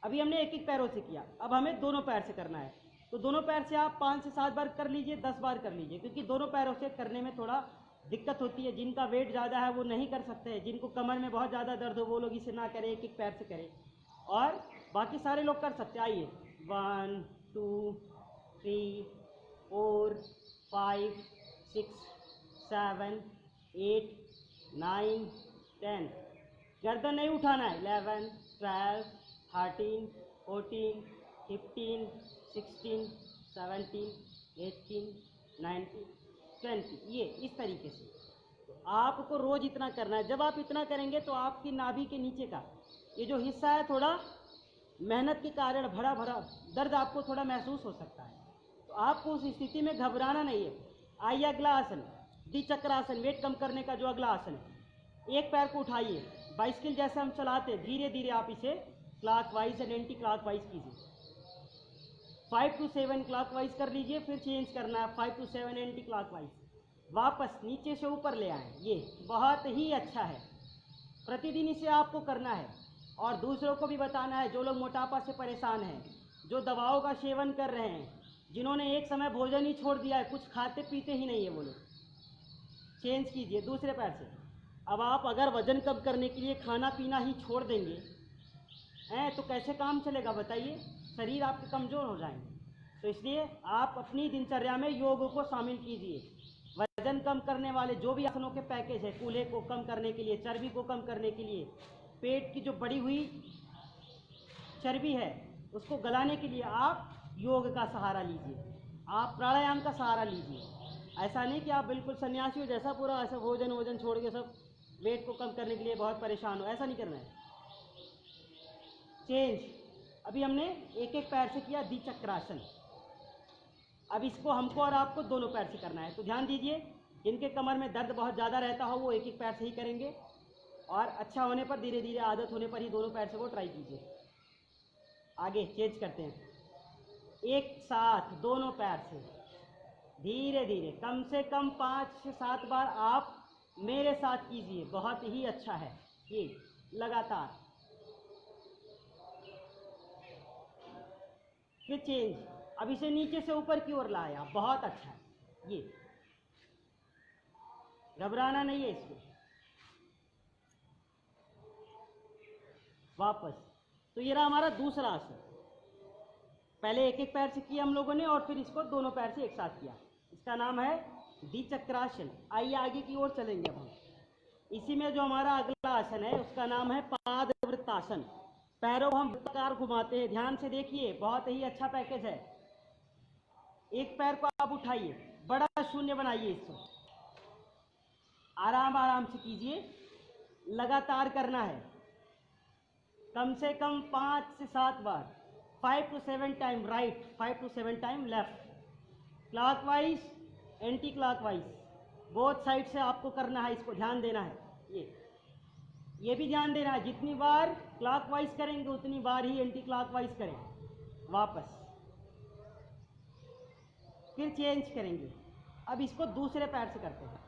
अभी हमने एक एक पैरों से किया, अब हमें दोनों पैर से करना है। तो दोनों पैर से आप 5 से 7 बार कर लीजिए, 10 बार कर लीजिए, क्योंकि दोनों पैरों से करने में थोड़ा दिक्कत होती है। जिनका वेट ज़्यादा है वो नहीं कर सकते हैं, जिनको कमर में बहुत ज़्यादा दर्द हो वो लोग इसे ना करें, एक एक पैर से करें, और बाकी सारे लोग कर सकते हैं। आइए, 1 2 3 4 5 6 7 8 9 10। गर्दन नहीं उठाना है। 11 12 13 14 15 16 17 18 19 20। ये इस तरीके से तो आपको रोज़ इतना करना है। जब आप इतना करेंगे तो आपकी नाभि के नीचे का ये जो हिस्सा है, थोड़ा मेहनत के कारण भरा भरा दर्द आपको थोड़ा महसूस हो सकता है। तो आपको उस स्थिति में घबराना नहीं है। आइए अगला आसन, द्विचक्रासन, वेट कम करने का जो अगला आसन है। एक पैर को उठाइए, बाइसिकल जैसे हम चलाते हैं, धीरे धीरे आप इसे क्लॉकवाइज एंड एंटी क्लॉकवाइज कीजिए। 5 to 7 क्लॉकवाइज कर लीजिए, फिर चेंज करना है 5 to 7 एंटी क्लॉकवाइज। वापस नीचे से ऊपर ले आए। ये बहुत ही अच्छा है, प्रतिदिन इसे आपको करना है और दूसरों को भी बताना है। जो लोग मोटापा से परेशान हैं, जो दवाओं का सेवन कर रहे हैं, जिन्होंने एक समय भोजन ही छोड़ दिया है, कुछ खाते पीते ही नहीं है, वो लोग चेंज कीजिए दूसरे पैर से। अब आप अगर वजन कम करने के लिए खाना पीना ही छोड़ देंगे हैं तो कैसे काम चलेगा बताइए, शरीर आपके कमज़ोर हो जाएंगे। तो इसलिए आप अपनी दिनचर्या में योग को शामिल कीजिए। वजन कम करने वाले जो भी आसनों के पैकेज है, कूल्हे को कम करने के लिए, चर्बी को कम करने के लिए, पेट की जो बढ़ी हुई चर्बी है उसको गलाने के लिए आप योग का सहारा लीजिए, आप प्राणायाम का सहारा लीजिए। ऐसा नहीं कि आप बिल्कुल सन्यासी हो जैसा, पूरा ऐसा भोजन छोड़ के सब वेट को कम करने के लिए बहुत परेशान हो, ऐसा नहीं करना है। चेंज। अभी हमने एक एक पैर से किया द्विचक्रासन। अब इसको हमको और आपको दोनों पैर से करना है। तो ध्यान दीजिए, जिनके कमर में दर्द बहुत ज़्यादा रहता हो वो एक एक पैर से ही करेंगे, और अच्छा होने पर, धीरे धीरे आदत होने पर ही दोनों पैर से वो ट्राई कीजिए। आगे चेंज करते हैं। एक साथ दोनों पैर से धीरे धीरे कम से कम 5 से 7 बार आप मेरे साथ कीजिए, बहुत ही अच्छा है ये। लगातार फिर चेंज। अब इसे नीचे से ऊपर की ओर लाया, बहुत अच्छा है ये, घबराना नहीं है इसमें। वापस। तो ये रहा हमारा दूसरा आसन। पहले एक एक पैर से किया हम लोगों ने और फिर इसको दोनों पैर से एक साथ किया। इसका नाम है द्विचक्रासन। आइए आगे की ओर चलेंगे अब हम। इसी में जो हमारा अगला आसन है उसका नाम है पादवृत्तासन। पैरों को हम वृत्ताकार घुमाते हैं। ध्यान से देखिए, बहुत ही अच्छा पैकेज है। एक पैर को आप उठाइए, बड़ा शून्य बनाइए, इसको आराम आराम से कीजिए, लगातार करना है कम से कम 5 से 7 बार। 5 to 7 time right, 5 to 7 time left, clockwise anti clockwise, both side से आपको करना है। इसको ध्यान देना है। ये भी ध्यान देना है, जितनी बार क्लॉकवाइज करेंगे उतनी बार ही एंटी क्लॉकवाइज करें। वापस, फिर चेंज करेंगे। अब इसको दूसरे पैर से करते हैं।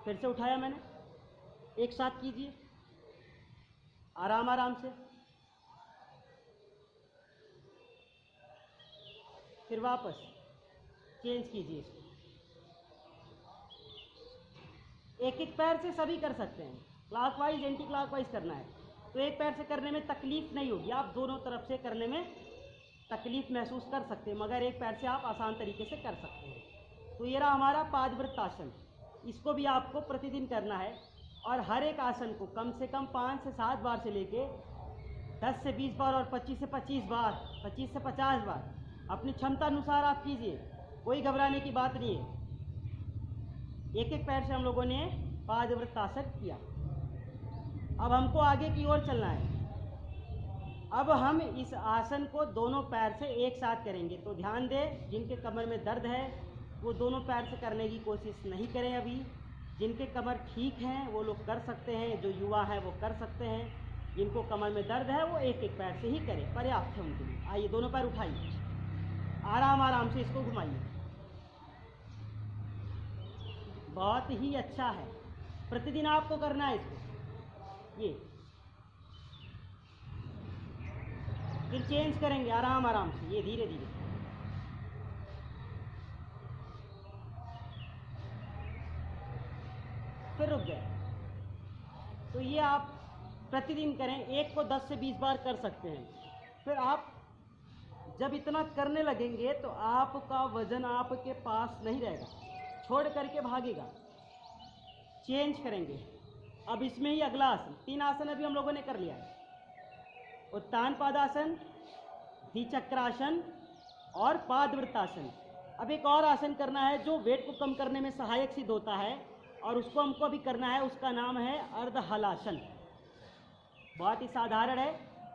फिर से उठाया मैंने, एक साथ कीजिए आराम आराम से, फिर वापस चेंज कीजिए इसको। एक एक पैर से सभी कर सकते हैं, क्लॉकवाइज एंटी क्लॉकवाइज करना है तो एक पैर से करने में तकलीफ नहीं होगी। आप दोनों तरफ से करने में तकलीफ महसूस कर सकते हैं, मगर एक पैर से आप आसान तरीके से कर सकते हैं। तो ये रहा हमारा पादवृत्तासन। इसको भी आपको प्रतिदिन करना है और हर एक आसन को कम से कम 5 से 7 बार से लेके 10 से 20 बार और 25 से 25 बार, 25 से 50 बार अपनी क्षमता अनुसार आप कीजिए, कोई घबराने की बात नहीं है। एक एक पैर से हम लोगों ने पादवृत्तासन किया। अब हमको आगे की ओर चलना है। अब हम इस आसन को दोनों पैर से एक साथ करेंगे। तो ध्यान दें, जिनके कमर में दर्द है वो दोनों पैर से करने की कोशिश नहीं करें अभी, जिनके कमर ठीक हैं वो लोग कर सकते हैं, जो युवा हैं वो कर सकते हैं। जिनको कमर में दर्द है वो एक एक पैर से ही करें, पर्याप्त है उनके लिए। आइए दोनों पैर उठाइए, आराम आराम से इसको घुमाइए। बहुत ही अच्छा है, प्रतिदिन आपको करना है इसको। ये फिर चेंज करेंगे आराम आराम से, ये धीरे धीरे। फिर रुक गए। तो ये आप प्रतिदिन करें, एक को 10 से 20 बार कर सकते हैं। फिर आप जब इतना करने लगेंगे तो आपका वजन आपके पास नहीं रहेगा, छोड़ करके भागेगा। चेंज करेंगे। अब इसमें ही अगला आसन, 3 आसन अभी हम लोगों ने कर लिया है। उत्तान पादासन, द्विचक्रासन और पादवृत्तासन। अब एक और आसन करना है जो वेट को कम करने में सहायक सिद्ध होता है, और उसको हमको अभी करना है। उसका नाम है अर्धहलासन। बहुत ही साधारण है,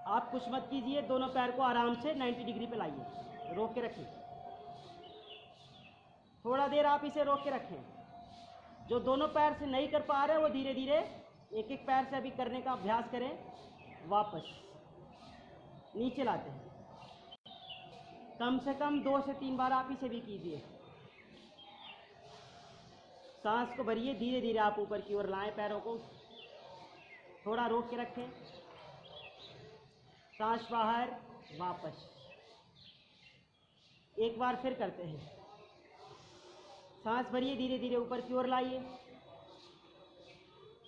आप कुछ मत कीजिए, दोनों पैर को आराम से 90 डिग्री पे लाइए, रोक के रखिए। थोड़ा देर आप इसे रोक के रखें। जो दोनों पैर से नहीं कर पा रहे वो धीरे धीरे एक एक पैर से अभी करने का अभ्यास करें। वापस नीचे लाते हैं, कम से कम 2 से 3 बार आप इसे भी कीजिए। सांस को भरिए, धीरे धीरे आप ऊपर की ओर लाएं, पैरों को थोड़ा रोक के रखें। सांस बाहर, वापस। एक बार फिर करते हैं। सांस भरिए, धीरे धीरे ऊपर की ओर लाइए,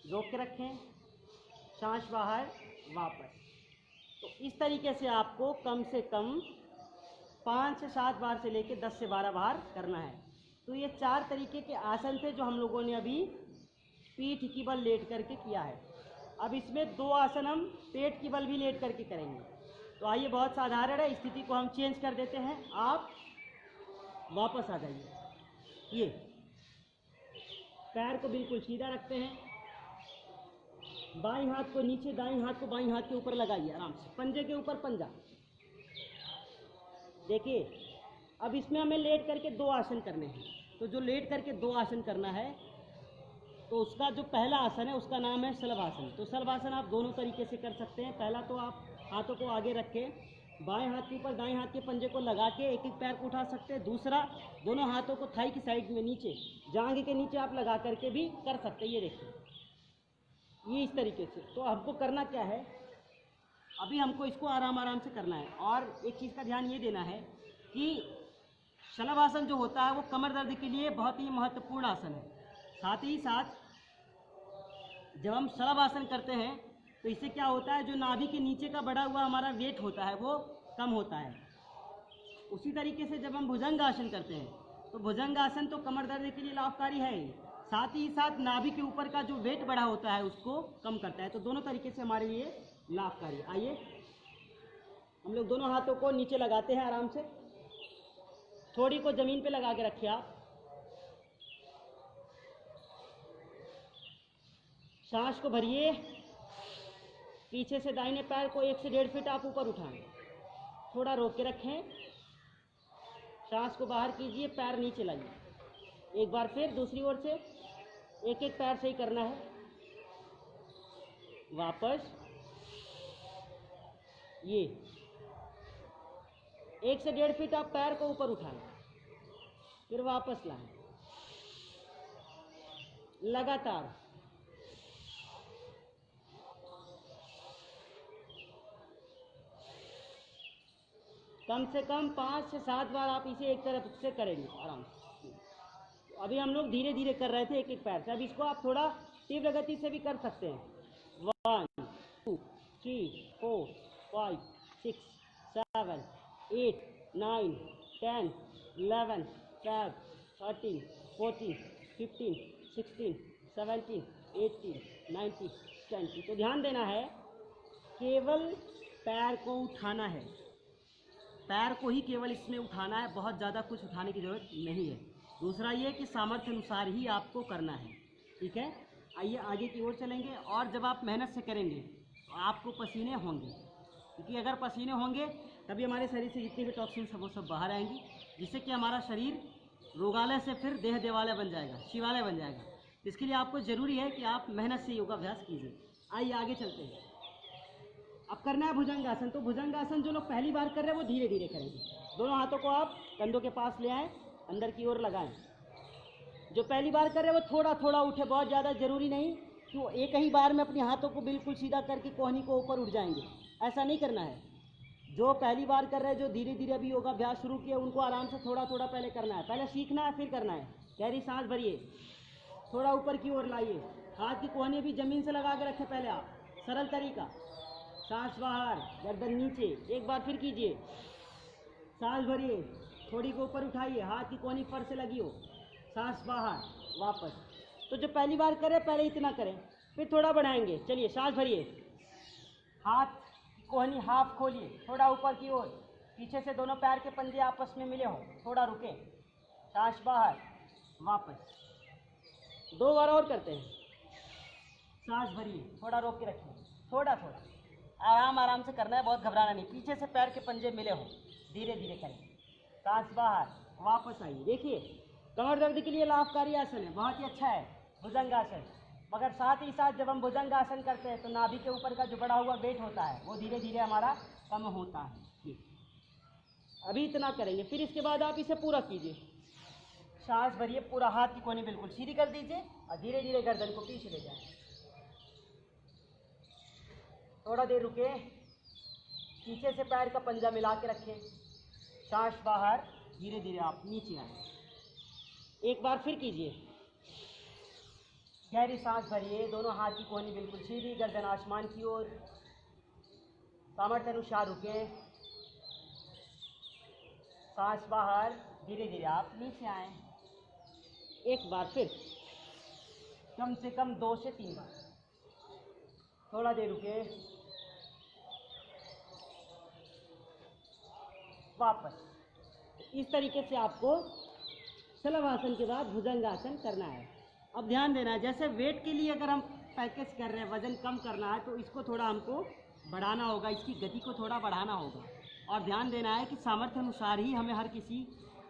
रोक के रखें, सांस बाहर, वापस। तो इस तरीके से आपको कम से कम 5 से 7 बार से लेकर 10 से 12 बार करना है। तो ये 4 तरीके के आसन थे जो हम लोगों ने अभी पीठ की बल लेट करके किया है। अब इसमें 2 आसन हम पेट की बल भी लेट करके करेंगे। तो आइए, बहुत साधारण है, स्थिति को हम चेंज कर देते हैं। आप वापस आ जाइए। ये पैर को बिल्कुल सीधा रखते हैं, बाईं हाथ को नीचे, दाईं हाथ को बाईं हाथ के ऊपर लगाइए आराम से, पंजे के ऊपर पंजा। देखिए, अब इसमें हमें लेट करके 2 आसन करने हैं। तो जो लेट करके 2 आसन करना है, तो उसका जो पहला आसन है उसका नाम है शलभासन। तो शलभासन आप दोनों तरीके से कर सकते हैं। पहला तो आप हाथों को आगे रखें, बाएं हाथ के ऊपर दाएं हाथ के पंजे को लगा के एक एक पैर को उठा सकते हैं। दूसरा, दोनों हाथों को थाई की साइड में नीचे, जांघ के नीचे आप लगा करके भी कर सकते हैं। ये देखिए, ये इस तरीके से। तो हमको करना क्या है, अभी हमको इसको आराम आराम से करना है। और एक चीज़ का ध्यान ये देना है कि शलभासन जो होता है वो कमर दर्द के लिए बहुत ही महत्वपूर्ण आसन है। साथ ही साथ जब हम शलभासन करते हैं तो इससे क्या होता है, जो नाभि के नीचे का बढ़ा हुआ हमारा वेट होता है वो कम होता है। उसी तरीके से जब हम भुजंगासन करते हैं तो भुजंगासन तो कमर दर्द के लिए लाभकारी है ही, साथ ही साथ नाभि के ऊपर का जो वेट बढ़ा होता है उसको कम करता है। तो दोनों तरीके से हमारे लिए लाभकारी। आइए, हम लोग दोनों हाथों को नीचे लगाते हैं आराम से, थोड़ी को ज़मीन पे लगा के रखिए आप। सांस को भरिए, पीछे से दाहिने पैर को 1 से 1.5 फीट आप ऊपर उठाएं, थोड़ा रोक के रखें, सांस को बाहर कीजिए, पैर नीचे लाइए। एक बार फिर दूसरी ओर से एक एक पैर से ही करना है। वापस, ये 1 से 1.5 फीट आप पैर को ऊपर उठाएं, फिर वापस लाएं, लगातार। कम से कम 5 से 7 बार आप इसे एक तरफ से करेंगे आराम से। अभी हम लोग धीरे धीरे कर रहे थे एक एक पैर से, अब इसको आप थोड़ा तीव्र गति से भी कर सकते हैं। 1 2 3 4 5 6 7 8 9 10 11 12 13 14 15 16 17 18 19 20। तो ध्यान देना है, केवल पैर को उठाना है, पैर को ही केवल इसमें उठाना है, बहुत ज़्यादा कुछ उठाने की ज़रूरत नहीं है। दूसरा ये कि सामर्थ्य अनुसार ही आपको करना है, ठीक है। आइए आगे की ओर चलेंगे। और जब आप मेहनत से करेंगे तो आपको पसीने होंगे, क्योंकि अगर पसीने होंगे तभी हमारे शरीर से जितनी भी टॉक्सिन्स हैं वो सब बाहर आएंगी, जिससे कि हमारा शरीर रोगालय से फिर देह देवालय बन जाएगा, शिवालय बन जाएगा। इसके लिए आपको ज़रूरी है कि आप मेहनत से योगाभ्यास कीजिए। आइए आगे चलते हैं। अब करना है भुजंगासन। तो भुजंगासन जो लोग पहली बार कर रहे हैं वो धीरे धीरे करेंगे। दोनों हाथों को आप कंधों के पास ले आएँ, अंदर की ओर लगाएं। जो पहली बार कर रहे हैं वो थोड़ा थोड़ा उठे, बहुत ज़्यादा ज़रूरी नहीं कि वो एक ही बार में अपने हाथों को बिल्कुल सीधा करके कोहनी को ऊपर उठ जाएंगे, ऐसा नहीं करना है। जो पहली बार कर रहे हैं, जो धीरे धीरे अभी योगाभ्यास शुरू किए, उनको आराम से थोड़ा थोड़ा पहले करना है। पहले सीखना है फिर करना है। गहरी सांस भरिए, थोड़ा ऊपर की ओर लाइए, हाथ की कोहनी भी ज़मीन से लगा के रखें। पहले आप सरल तरीका, सांस बाहर, गर्दन नीचे। एक बार फिर कीजिए, सांस भरिए, थोड़ी को ऊपर उठाइए, हाथ की कोहनी फर से लगी हो, सांस बाहर, वापस। तो जो पहली बार करें पहले इतना करें, फिर थोड़ा बढ़ाएंगे। चलिए, सांस भरिए, हाथ कोहनी हाफ खोलिए, थोड़ा ऊपर की ओर, पीछे से दोनों पैर के पंजे आपस में मिले हो, थोड़ा रुके, सांस बाहर, वापस। 2 बार और करते हैं। सांस भरिए, थोड़ा रोक के रखिए, थोड़ा थोड़ा आराम आराम से करना है, बहुत घबराना नहीं। पीछे से पैर के पंजे मिले हो, धीरे धीरे करें। सांस बाहर, वापस आइए। देखिए, कमर दर्द के लिए लाभकारी आसन है, बहुत ही अच्छा है भुजंगासन। मगर साथ ही साथ जब हम भुजंगासन करते हैं तो नाभि के ऊपर का जो बढ़ा हुआ वेट होता है वो धीरे धीरे हमारा कम होता है। ठीक, अभी इतना करेंगे, फिर इसके बाद आप इसे पूरा कीजिए। सांस भरिए, पूरा हाथ की कोहनी बिल्कुल सीधी कर दीजिए और धीरे धीरे गर्दन को पीछे ले जाए। थोड़ा देर रुके, पीछे से पैर का पंजा मिला के रखें, सांस बाहर, धीरे धीरे आप नीचे आए। एक बार फिर कीजिए, गहरी सांस भरिए, दोनों हाथ की कोहनी बिल्कुल सीधी, गर्दन आसमान की ओर, सामर्थ्य अनुसार रुके, सांस बाहर, धीरे धीरे आप नीचे आए। एक बार फिर, कम से कम 2 से 3 बार। थोड़ा देर रुके, वापस। इस तरीके से आपको शलभासन के बाद भुजंगासन करना है। अब ध्यान देना है, जैसे वेट के लिए अगर हम पैकेज कर रहे हैं, वज़न कम करना है, तो इसको थोड़ा हमको बढ़ाना होगा, इसकी गति को थोड़ा बढ़ाना होगा। और ध्यान देना है कि सामर्थ्य अनुसार ही हमें हर किसी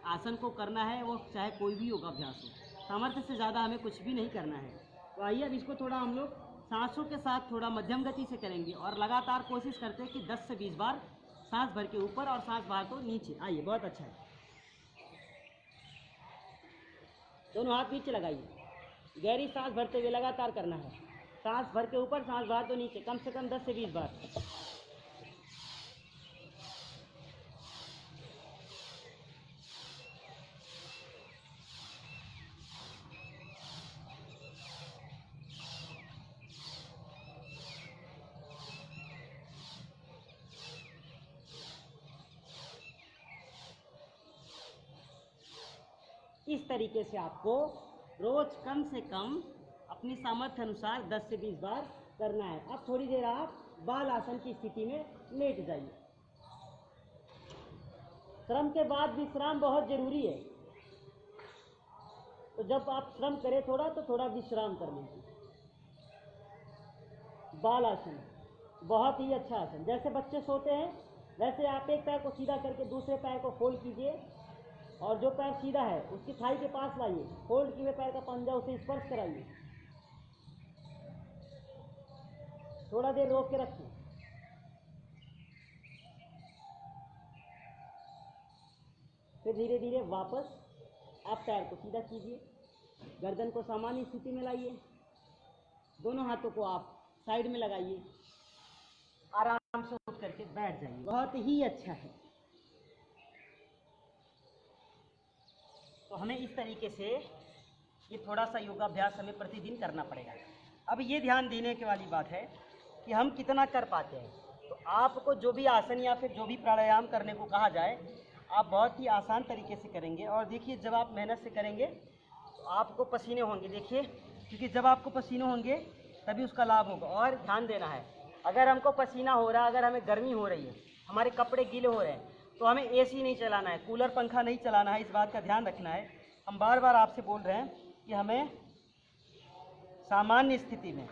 आसन को करना है, वो चाहे कोई भी योगाभ्यास हो। सामर्थ्य से ज़्यादा हमें कुछ भी नहीं करना है। तो आइए अब इसको थोड़ा हम लोग सांसों के साथ थोड़ा मध्यम गति से करेंगे और लगातार कोशिश करते हैं कि 10 से 20 बार सांस भर के ऊपर और सांस बाहर तो नीचे। आइए, बहुत अच्छा है। दोनों हाथ नीचे लगाइए, गहरी सांस भरते हुए लगातार करना है। सांस भर के ऊपर, सांस बाहर तो नीचे, कम से कम 10 से 20 बार। इस तरीके से आपको रोज कम से कम अपनी सामर्थ्य अनुसार 10 से 20 बार करना है। अब थोड़ी देर आप बाल आसन की स्थिति में लेट जाइए। श्रम के बाद विश्राम बहुत जरूरी है, तो जब आप श्रम करें थोड़ा, तो थोड़ा विश्राम कर लीजिए। बाल आसन बहुत ही अच्छा आसन, जैसे बच्चे सोते हैं वैसे आप एक पैर को सीधा करके दूसरे पैर को फोल्ड कीजिए और जो पैर सीधा है उसकी थाई के पास लाइए, फोल्ड किए पैर का पंजा उसे स्पर्श कराइए। थोड़ा देर रोक के रखिए, फिर धीरे धीरे वापस आप पैर को सीधा कीजिए, गर्दन को सामान्य स्थिति में लाइए, दोनों हाथों को आप साइड में लगाइए, आराम से उठ करके बैठ जाइए। बहुत ही अच्छा है। तो हमें इस तरीके से ये थोड़ा सा योगाभ्यास हमें प्रतिदिन करना पड़ेगा। अब ये ध्यान देने की वाली बात है कि हम कितना कर पाते हैं। तो आपको जो भी आसन या फिर जो भी प्राणायाम करने को कहा जाए, आप बहुत ही आसान तरीके से करेंगे। और देखिए, जब आप मेहनत से करेंगे तो आपको पसीने होंगे, देखिए, क्योंकि जब आपको पसीने होंगे तभी उसका लाभ होगा। और ध्यान देना है, अगर हमको पसीना हो रहा है, अगर हमें गर्मी हो रही है, हमारे कपड़े गीले हो रहे हैं, तो हमें एसी नहीं चलाना है, कूलर पंखा नहीं चलाना है। इस बात का ध्यान रखना है। हम बार बार आपसे बोल रहे हैं कि हमें सामान्य स्थिति में,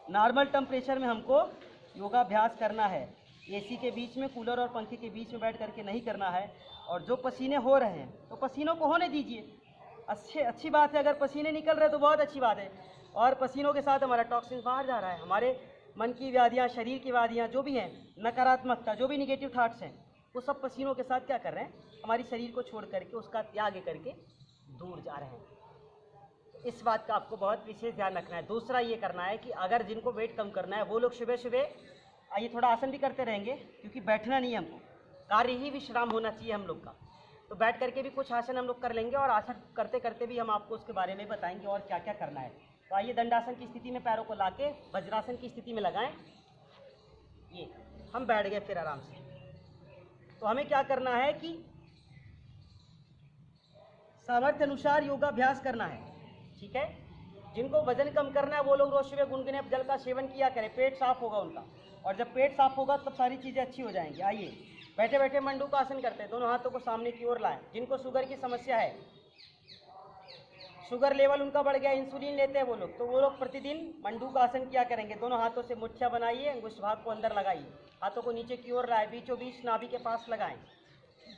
नॉर्मल टेम्परेचर में हमको योगाभ्यास करना है। एसी के बीच में, कूलर और पंखे के बीच में बैठ करके नहीं करना है। और जो पसीने हो रहे हैं तो पसीनों को होने दीजिए, अच्छी बात है, अगर पसीने निकल रहे तो बहुत अच्छी बात है। और पसीनों के साथ हमारा टॉक्सिन बाहर जा रहा है, हमारे मन की व्याधियाँ, शरीर की व्याधियाँ जो भी हैं, नकारात्मकता, जो भी निगेटिव थाट्स हैं, वो सब पसीनों के साथ क्या कर रहे हैं, हमारी शरीर को छोड़ करके, उसका त्याग करके दूर जा रहे हैं। इस बात का आपको बहुत विशेष ध्यान रखना है। दूसरा ये करना है कि अगर जिनको वेट कम करना है वो लोग सुबह सुबह आइए थोड़ा आसन भी करते रहेंगे, क्योंकि बैठना नहीं है हमको, कार्य ही विश्राम होना चाहिए हम लोग का। तो बैठ करके भी कुछ आसन हम लोग कर लेंगे, और आसन करते करते भी हम आपको उसके बारे में बताएंगे और क्या क्या करना है। तो आइए दंडासन की स्थिति में पैरों को लाके वज्रासन की स्थिति में लगाएं। ये हम बैठ गए फिर आराम से। तो हमें क्या करना है कि सामर्थ्य अनुसार योगाभ्यास करना है, ठीक है। जिनको वजन कम करना है वो लोग रोज सुबह गुनगुने जल का सेवन किया करें, पेट साफ होगा उनका, और जब पेट साफ होगा तब सारी चीज़ें अच्छी हो जाएंगी। आइए बैठे बैठे मंडूकासन करते हैं, दोनों हाथों को सामने की ओर लाएं। जिनको शुगर की समस्या है, शुगर लेवल उनका बढ़ गया, इंसुलिन लेते हैं वो लोग, तो वो लोग प्रतिदिन मंडूकासन किया करेंगे। दोनों हाथों से मुठ्ठियाँ बनाइए, अंगुष्ठ भाग को अंदर लगाइए, हाथों को नीचे की ओर लाए, बीचों बीच नाभि के पास लगाएं।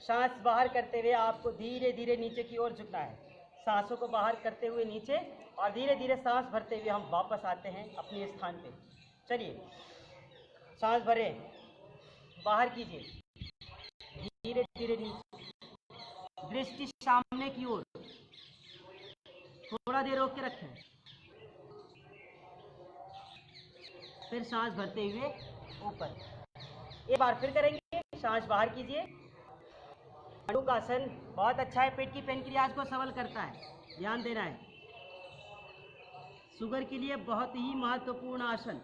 सांस बाहर करते हुए आपको धीरे धीरे नीचे की ओर झुकना है, सांसों को बाहर करते हुए नीचे, और धीरे धीरे सांस भरते हुए हम वापस आते हैं अपने स्थान पे। चलिए सांस भरें, बाहर कीजिए, धीरे धीरे नीचे, दृष्टि सामने की ओर, थोड़ा देर रोक के रखें, फिर सांस भरते हुए ऊपर। एक बार फिर करेंगे, सांस बाहर कीजिए। मंडूकासन बहुत अच्छा है, पेट की पेनक्रियाज को सबल करता है, ध्यान देना है। शुगर के लिए बहुत ही महत्वपूर्ण आसन।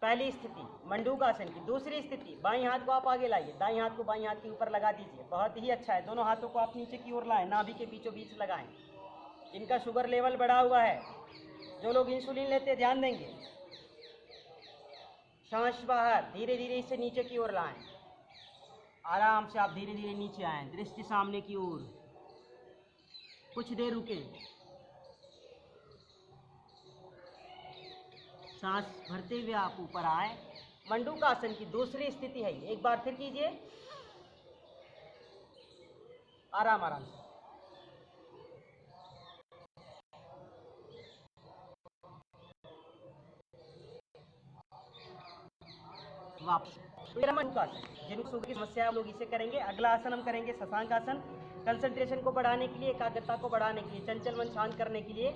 पहली स्थिति मंडूकासन की। दूसरी स्थिति, बाईं हाथ को आप आगे लाइए, दाईं हाथ को बाईं हाथ के ऊपर लगा दीजिए, बहुत ही अच्छा है। दोनों हाथों को आप नीचे की ओर लाएं, नाभि के बीचों बीच लगाएं। जिनका शुगर लेवल बढ़ा हुआ है, जो लोग इंसुलिन लेते हैं, ध्यान देंगे। सांस बाहर, धीरे धीरे इसे नीचे की ओर लाएं, आराम से आप धीरे धीरे नीचे आएं, दृष्टि सामने की ओर, कुछ देर रुके, सांस भरते हुए आप ऊपर आए। मंडूकासन की दूसरी स्थिति है, एक बार फिर कीजिए, आराम आराम से। वापस मंडूकासन। जिनको शुगर की समस्या है वो लोग इसे करेंगे। अगला आसन हम करेंगे शशांक आसन। कंसंट्रेशन को बढ़ाने के लिए, एकाग्रता को बढ़ाने के लिए, चंचल मन शांत करने के लिए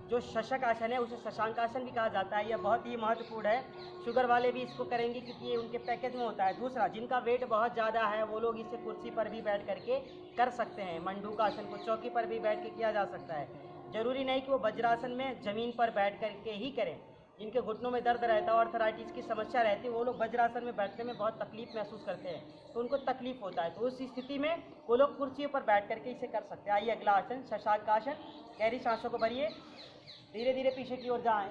जो शशक आसन है उसे शशांक आसन भी कहा जाता है। यह बहुत ही महत्वपूर्ण है, शुगर वाले भी इसको करेंगे क्योंकि ये उनके पैकेज में होता है। दूसरा, जिनका वेट बहुत ज़्यादा है वो लोग इसे कुर्सी पर भी बैठ करके कर सकते हैं। मंडूकासन को चौकी पर भी बैठ के किया जा सकता है, जरूरी नहीं कि वो वज्रासन में ज़मीन पर बैठ करके ही करें। जिनके घुटनों में दर्द रहता है और अर्थराइटिस की समस्या रहती है वो लोग वज्रासन में बैठने में बहुत तकलीफ महसूस करते हैं, तो उनको तकलीफ होता है, तो उस स्थिति में वो लोग कुर्सियों पर बैठ करके इसे कर सकते हैं। आइए अगला आसन शशांक आसन। गहरी सांसों को भरिए, धीरे धीरे पीछे की ओर जाएं,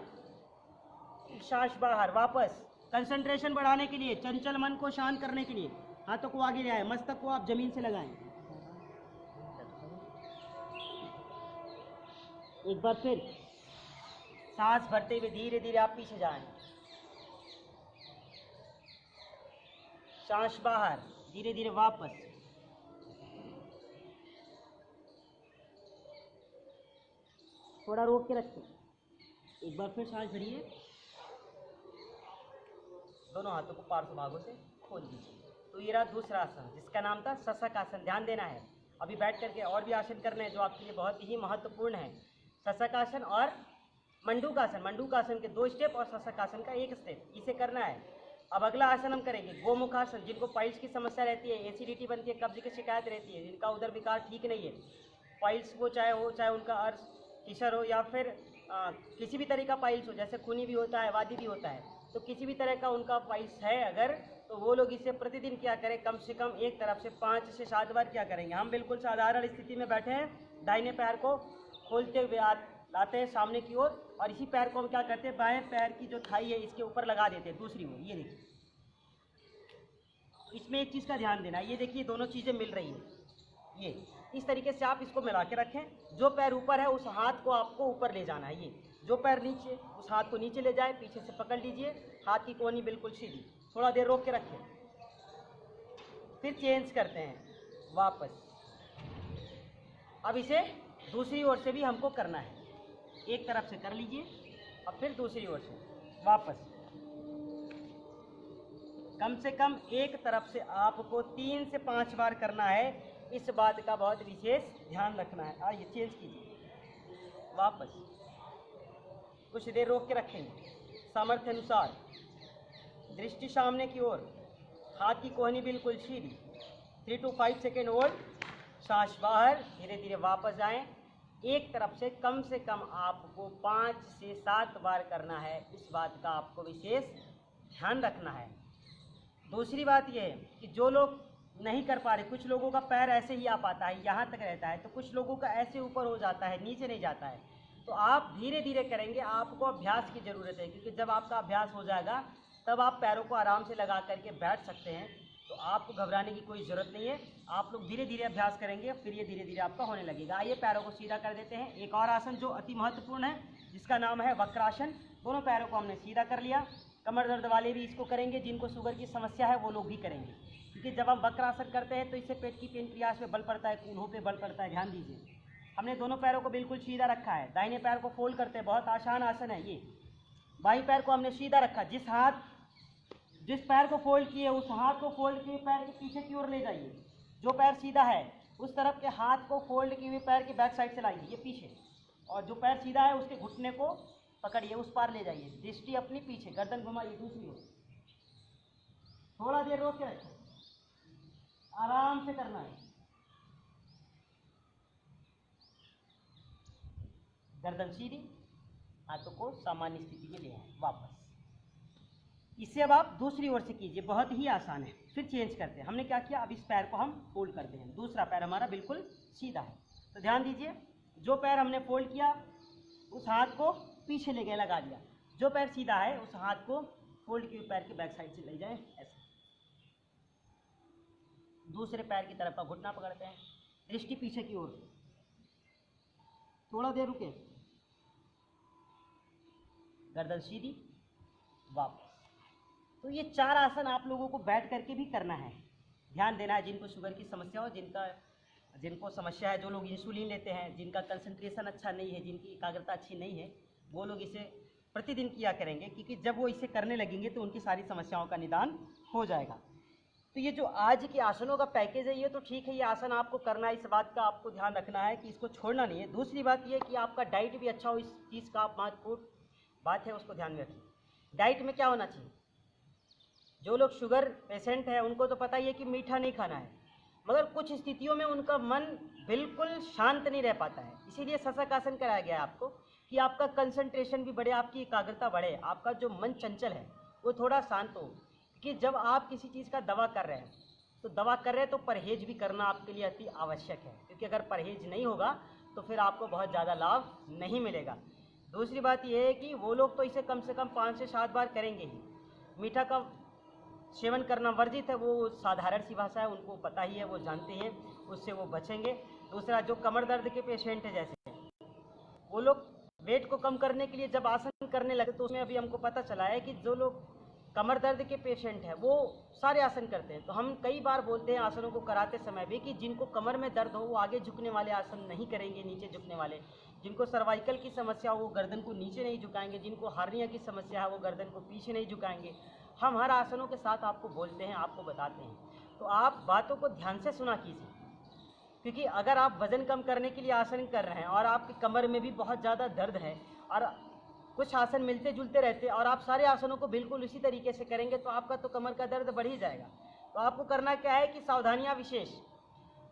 सांस बाहर, वापस। कंसंट्रेशन बढ़ाने के लिए, चंचल मन को शांत करने के लिए हाथों को आगे ले आए, मस्तक को आप जमीन से लगाएं। एक बार फिर सांस भरते हुए धीरे धीरे आप पीछे जाएं, सांस बाहर, धीरे धीरे वापस। थोड़ा रोक के रखें, एक बार फिर सांस भरिए, दोनों हाथों को पार्श्व भागों से खोल दीजिए। तो ये रहा दूसरा आसन जिसका नाम था शशक आसन। ध्यान देना है, अभी बैठ करके और भी आसन करने हैं जो आपके लिए बहुत ही महत्वपूर्ण है। शशक आसन और मंडूकासन, मंडूकासन के 2 स्टेप और शशक आसन का 1 स्टेप, इसे करना है। अब अगला आसन हम करेंगे गोमुखासन। जिनको पाइल्स की समस्या रहती है, एसिडिटी बनती है, कब्ज की शिकायत रहती है, जिनका उदर विकार ठीक नहीं है, पाइल्स को चाहे उनका अर्श टीशर हो या फिर किसी भी तरह का पाइल्स हो, जैसे खूनी भी होता है, वादी भी होता है, तो किसी भी तरह का उनका पाइल्स है अगर, तो वो लोग इसे प्रतिदिन क्या करें, कम से कम एक तरफ से 5 से 7 बार क्या करेंगे। हम बिल्कुल साधारण स्थिति में बैठे हैं, दाहिने पैर को खोलते हुए लाते हैं सामने की ओर, और इसी पैर को हम क्या करते हैं, बाएं पैर की जो थाई है इसके ऊपर लगा देते हैं दूसरी ओर। ये देखिए, इसमें एक चीज़ का ध्यान देना, ये देखिए दोनों चीज़ें मिल रही हैं। ये इस तरीके से आप इसको मिला के रखें, जो पैर ऊपर है उस हाथ को आपको ऊपर ले जाना है, ये जो पैर नीचे उस हाथ को नीचे ले जाए, पीछे से पकड़ लीजिए, हाथ की कोहनी बिल्कुल सीधी, थोड़ा देर रोक के रखें, फिर चेंज करते हैं, वापस अब इसे दूसरी ओर से भी हमको करना है। एक तरफ से कर लीजिए और फिर दूसरी ओर से वापस। कम से कम एक तरफ से आपको 3 से 5 बार करना है। इस बात का बहुत विशेष ध्यान रखना है। आइए चेंज कीजिए, वापस कुछ देर रोक के रखेंगे। सामर्थ्य अनुसार दृष्टि सामने की ओर, हाथ की कोहनी बिल्कुल सीधी। 3 to 5 सेकेंड होल्ड, सांस बाहर, धीरे धीरे वापस आएं। एक तरफ से कम आपको 5 से 7 बार करना है। इस बात का आपको विशेष ध्यान रखना है। दूसरी बात यह है कि जो लोग नहीं कर पा रहे, कुछ लोगों का पैर ऐसे ही आ पाता है, यहाँ तक रहता है, तो कुछ लोगों का ऐसे ऊपर हो जाता है, नीचे नहीं जाता है। तो आप धीरे धीरे करेंगे, आपको अभ्यास की ज़रूरत है, क्योंकि जब आपका अभ्यास हो जाएगा तब आप पैरों को आराम से लगा करके बैठ सकते हैं। तो आपको घबराने की कोई ज़रूरत नहीं है। आप लोग धीरे धीरे अभ्यास करेंगे, फिर ये धीरे धीरे आपका होने लगेगा। आइए पैरों को सीधा कर देते हैं। एक और आसन जो अति महत्वपूर्ण है, जिसका नाम है वक्रासन। दोनों पैरों को हमने सीधा कर लिया। कमर दर्द वाले भी इसको करेंगे, जिनको शुगर की समस्या है वो लोग भी करेंगे, क्योंकि जब हम वक्रासन करते हैं तो इससे पेट की पेनक्रियाज पे बल पड़ता है, कूल्हों पे बल पड़ता है। ध्यान दीजिए, हमने दोनों पैरों को बिल्कुल सीधा रखा है। दाहिने पैर को फोल्ड करते हैं, बहुत आसान आसन है ये। बाईं पैर को हमने सीधा रखा। जिस पैर को फोल्ड किए उस हाथ को फोल्ड किए पैर के पीछे की ओर ले जाइए। जो पैर सीधा है उस तरफ के हाथ को फोल्ड किए हुए पैर की बैक साइड से लाइए, ये पीछे। और जो पैर सीधा है उसके घुटने को पकड़िए, उस पार ले जाइए। दृष्टि अपनी पीछे, गर्दन घुमाइए दूसरी ओर। थोड़ा देर रोक के रखें, आराम से करना है। गर्दन सीधी, हाथों को सामान्य स्थिति में ले आए, वापस। इसे अब आप दूसरी ओर से कीजिए, बहुत ही आसान है। फिर चेंज करते हैं। हमने क्या किया, अब इस पैर को हम फोल्ड करते हैं। दूसरा पैर हमारा बिल्कुल सीधा है। तो ध्यान दीजिए, जो पैर हमने फोल्ड किया उस हाथ को पीछे ले गए, लगा दिया। जो पैर सीधा है उस हाथ को फोल्ड किए पैर के बैक साइड से ले जाए, ऐसे। दूसरे पैर की तरफ का घुटना पकड़ते हैं, दृष्टि पीछे की ओर। थोड़ा देर रुके, गर्दन सीधी, वापस। तो ये 4 आसन आप लोगों को बैठ करके भी करना है। ध्यान देना है, जिनको शुगर की समस्या हो, जिनको समस्या है, जो लोग इंसुलिन लेते हैं, जिनका कंसंट्रेशन अच्छा नहीं है, जिनकी एकाग्रता अच्छी नहीं है, वो लोग इसे प्रतिदिन किया करेंगे, क्योंकि जब वो इसे करने लगेंगे तो उनकी सारी समस्याओं का निदान हो जाएगा। तो ये जो आज के आसनों का पैकेज है, ये तो ठीक है, ये आसन आपको करना है। इस बात का आपको ध्यान रखना है कि इसको छोड़ना नहीं है। दूसरी बात ये कि आपका डाइट भी अच्छा हो, इस चीज़ का आप महत्वपूर्ण बात है, उसको ध्यान में रखिए। डाइट में क्या होना चाहिए, जो लोग शुगर पेशेंट हैं उनको तो पता ही है कि मीठा नहीं खाना है, मगर कुछ स्थितियों में उनका मन बिल्कुल शांत नहीं रह पाता है। इसीलिए शशक आसन कराया गया है आपको, कि आपका कंसंट्रेशन भी बढ़े, आपकी एकाग्रता बढ़े, आपका जो मन चंचल है वो थोड़ा शांत हो। कि जब आप किसी चीज़ का दवा कर रहे हैं तो परहेज भी करना आपके लिए अति आवश्यक है, क्योंकि अगर परहेज नहीं होगा तो फिर आपको बहुत ज़्यादा लाभ नहीं मिलेगा। दूसरी बात यह है कि वो लोग तो इसे कम से कम 5 से 7 बार करेंगे ही। मीठा का सेवन करना वर्जित है, वो साधारण सी भाषा है, उनको पता ही है, वो जानते हैं, उससे वो बचेंगे। दूसरा, जो कमर दर्द के पेशेंट है, जैसे वो लोग वेट को कम करने के लिए जब आसन करने लगे तो उसमें अभी हमको पता चला है कि जो लोग कमर दर्द के पेशेंट हैं वो सारे आसन करते हैं। तो हम कई बार बोलते हैं आसनों को कराते समय भी कि जिनको कमर में दर्द हो वो आगे झुकने वाले आसन नहीं करेंगे, नीचे झुकने वाले। जिनको सर्वाइकल की समस्या हो वो गर्दन को नीचे नहीं झुकाएंगे, जिनको हार्निया की समस्या है वो गर्दन को पीछे नहीं झुकाएंगे। हम हर आसनों के साथ आपको बोलते हैं, आपको बताते हैं। तो आप बातों को ध्यान से सुना कीजिए, क्योंकि अगर आप वज़न कम करने के लिए आसन कर रहे हैं और आपकी कमर में भी बहुत ज़्यादा दर्द है और कुछ आसन मिलते जुलते रहते हैं और आप सारे आसनों को बिल्कुल उसी तरीके से करेंगे तो आपका तो कमर का दर्द बढ़ ही जाएगा। तो आपको करना क्या है कि सावधानियाँ विशेष,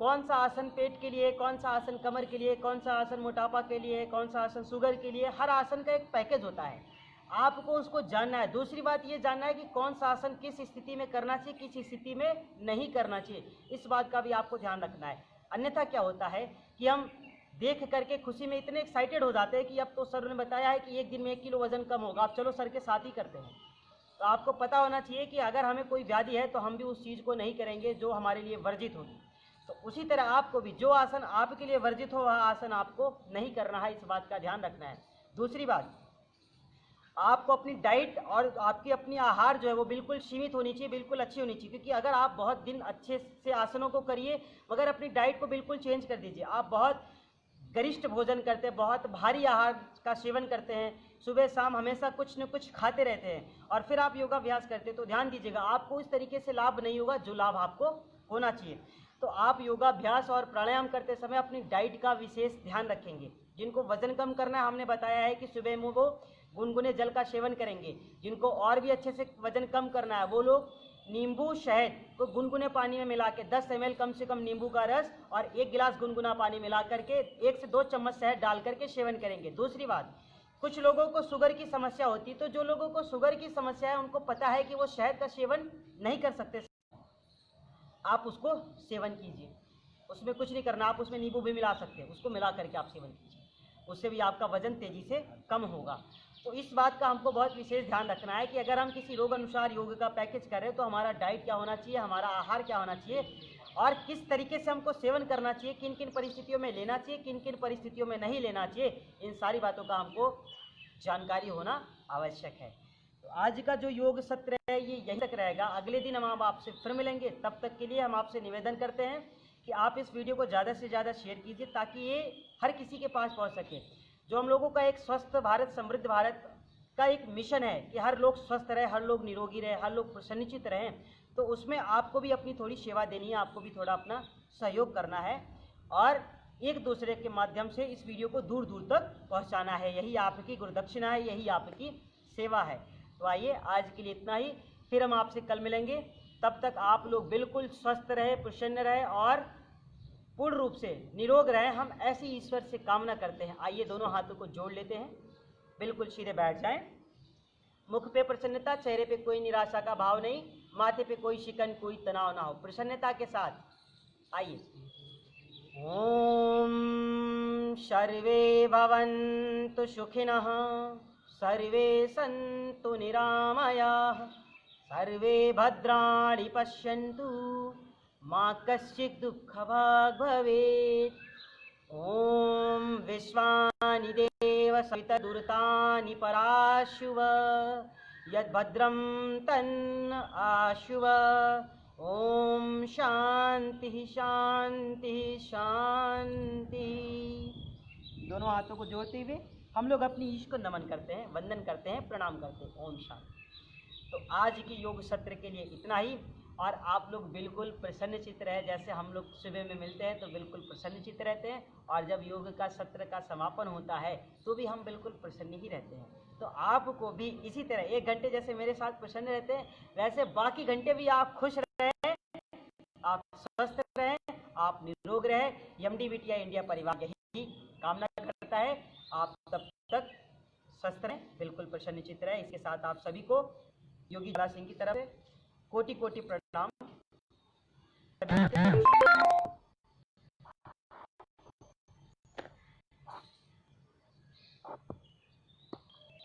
कौन सा आसन पेट के लिए, कौन सा आसन कमर के लिए, कौन सा आसन मोटापा के लिए, कौन सा आसन शुगर के लिए, हर आसन का एक पैकेज होता है, आपको उसको जानना है। दूसरी बात ये जानना है कि कौन सा आसन किस स्थिति में करना चाहिए, किस स्थिति में नहीं करना चाहिए, इस बात का भी आपको ध्यान रखना है। अन्यथा क्या होता है कि हम देख करके खुशी में इतने एक्साइटेड हो जाते हैं कि अब तो सर ने बताया है कि 1 दिन में 1 किलो वजन कम होगा, आप चलो सर के साथ ही करते हैं। तो आपको पता होना चाहिए कि अगर हमें कोई व्याधि है तो हम भी उस चीज़ को नहीं करेंगे जो हमारे लिए वर्जित होगी। तो उसी तरह आपको भी जो आसन आपके लिए वर्जित हो वह आसन आपको नहीं करना है, इस बात का ध्यान रखना है। दूसरी बात, आपको अपनी डाइट और आपकी अपनी आहार जो है वो बिल्कुल सीमित होनी चाहिए, बिल्कुल अच्छी होनी चाहिए। क्योंकि अगर आप बहुत दिन अच्छे से आसनों को करिए मगर अपनी डाइट को बिल्कुल चेंज कर दीजिए, आप बहुत गरिष्ठ भोजन करते हैं, बहुत भारी आहार का सेवन करते हैं, सुबह शाम हमेशा कुछ न कुछ खाते रहते हैं और फिर आप योगाभ्यास करते हैं, तो ध्यान दीजिएगा आपको इस तरीके से लाभ नहीं होगा जो लाभ आपको होना चाहिए। तो आप योगाभ्यास और प्राणायाम करते समय अपनी डाइट का विशेष ध्यान रखेंगे। जिनको वजन कम करना है हमने बताया है कि सुबह में वो गुनगुने जल का सेवन करेंगे। जिनको और भी अच्छे से वजन कम करना है वो लोग नींबू शहद को गुनगुने पानी में मिला के 10 ml कम से कम नींबू का रस और 1 गिलास गुनगुना पानी मिला करके 1 से 2 चम्मच शहद डाल करके सेवन करेंगे। दूसरी बात, कुछ लोगों को शुगर की समस्या होती है, तो जो लोगों को शुगर की समस्या है उनको पता है कि वो शहद का सेवन नहीं कर सकते, आप उसको सेवन कीजिए। उसमें कुछ नहीं करना, आप उसमें नींबू भी मिला सकते हैं, उसको मिला करके आप सेवन कीजिए, उससे भी आपका वजन तेज़ी से कम होगा। तो इस बात का हमको बहुत विशेष ध्यान रखना है कि अगर हम किसी रोग अनुसार योग का पैकेज करें तो हमारा डाइट क्या होना चाहिए, हमारा आहार क्या होना चाहिए और किस तरीके से हमको सेवन करना चाहिए, किन किन परिस्थितियों में लेना चाहिए, किन किन परिस्थितियों में नहीं लेना चाहिए, इन सारी बातों का हमको जानकारी होना आवश्यक है। तो आज का जो योग सत्र है ये यहीं तक रहेगा। अगले दिन हम आपसे फिर मिलेंगे, तब तक के लिए हम आपसे निवेदन करते हैं कि आप इस वीडियो को ज़्यादा से ज़्यादा शेयर कीजिए ताकि ये हर किसी के पास पहुंच सके। जो हम लोगों का एक स्वस्थ भारत समृद्ध भारत का एक मिशन है कि हर लोग स्वस्थ रहे, हर लोग निरोगी रहे, हर लोग प्रसन्नचित रहें, तो उसमें आपको भी अपनी थोड़ी सेवा देनी है, आपको भी थोड़ा अपना सहयोग करना है और एक दूसरे के माध्यम से इस वीडियो को दूर दूर तक पहुंचाना है। यही आपकी गुरुदक्षिणा है, यही आपकी सेवा है। तो आइए आज के लिए इतना ही, फिर हम आपसे कल मिलेंगे। तब तक आप लोग बिल्कुल स्वस्थ रहे, प्रसन्न रहे और पूर्ण रूप से निरोग रहें, हम ऐसी ईश्वर से कामना करते हैं। आइए दोनों हाथों को जोड़ लेते हैं, बिल्कुल सीधे बैठ जाएं, मुख पे प्रसन्नता, चेहरे पे कोई निराशा का भाव नहीं, माथे पे कोई शिकन कोई तनाव ना हो, प्रसन्नता के साथ आइए। ओम सर्वे भवन्तु सुखिनः, सर्वे सन्तु निरामयाः, सर्वे भद्राणि पश्यन्तु, माँ कश्चित् दुःखभाग् भवेत्। ओम विश्वानि देव सवितदुर्तानि पराशुव, यद्भद्रं तन्न आशुव। ओम शांति शांति शांति। दोनों हाथों को जोड़ते हुए हम लोग अपनी ईश को नमन करते हैं, वंदन करते हैं, प्रणाम करते हैं। ओम शांति। तो आज की योग सत्र के लिए इतना ही और आप लोग बिल्कुल प्रसन्नचित्त रहे। जैसे हम लोग सुबह में मिलते हैं तो बिल्कुल प्रसन्नचित्त रहते हैं और जब योग का सत्र का समापन होता है तो भी हम बिल्कुल प्रसन्न ही रहते हैं। तो आपको भी इसी तरह 1 घंटे जैसे मेरे साथ प्रसन्न रहते हैं वैसे बाकी घंटे भी आप खुश रहें, आप स्वस्थ रहें, आप निरोग रहें। MD VTI इंडिया परिवार यही कामना करता है। आप तब तक स्वस्थ रहें, बिल्कुल प्रसन्नचित्त रहें। इसके साथ आप सभी को योगी ज्वाला सिंह की तरफ से कोटि कोटि प्रणाम।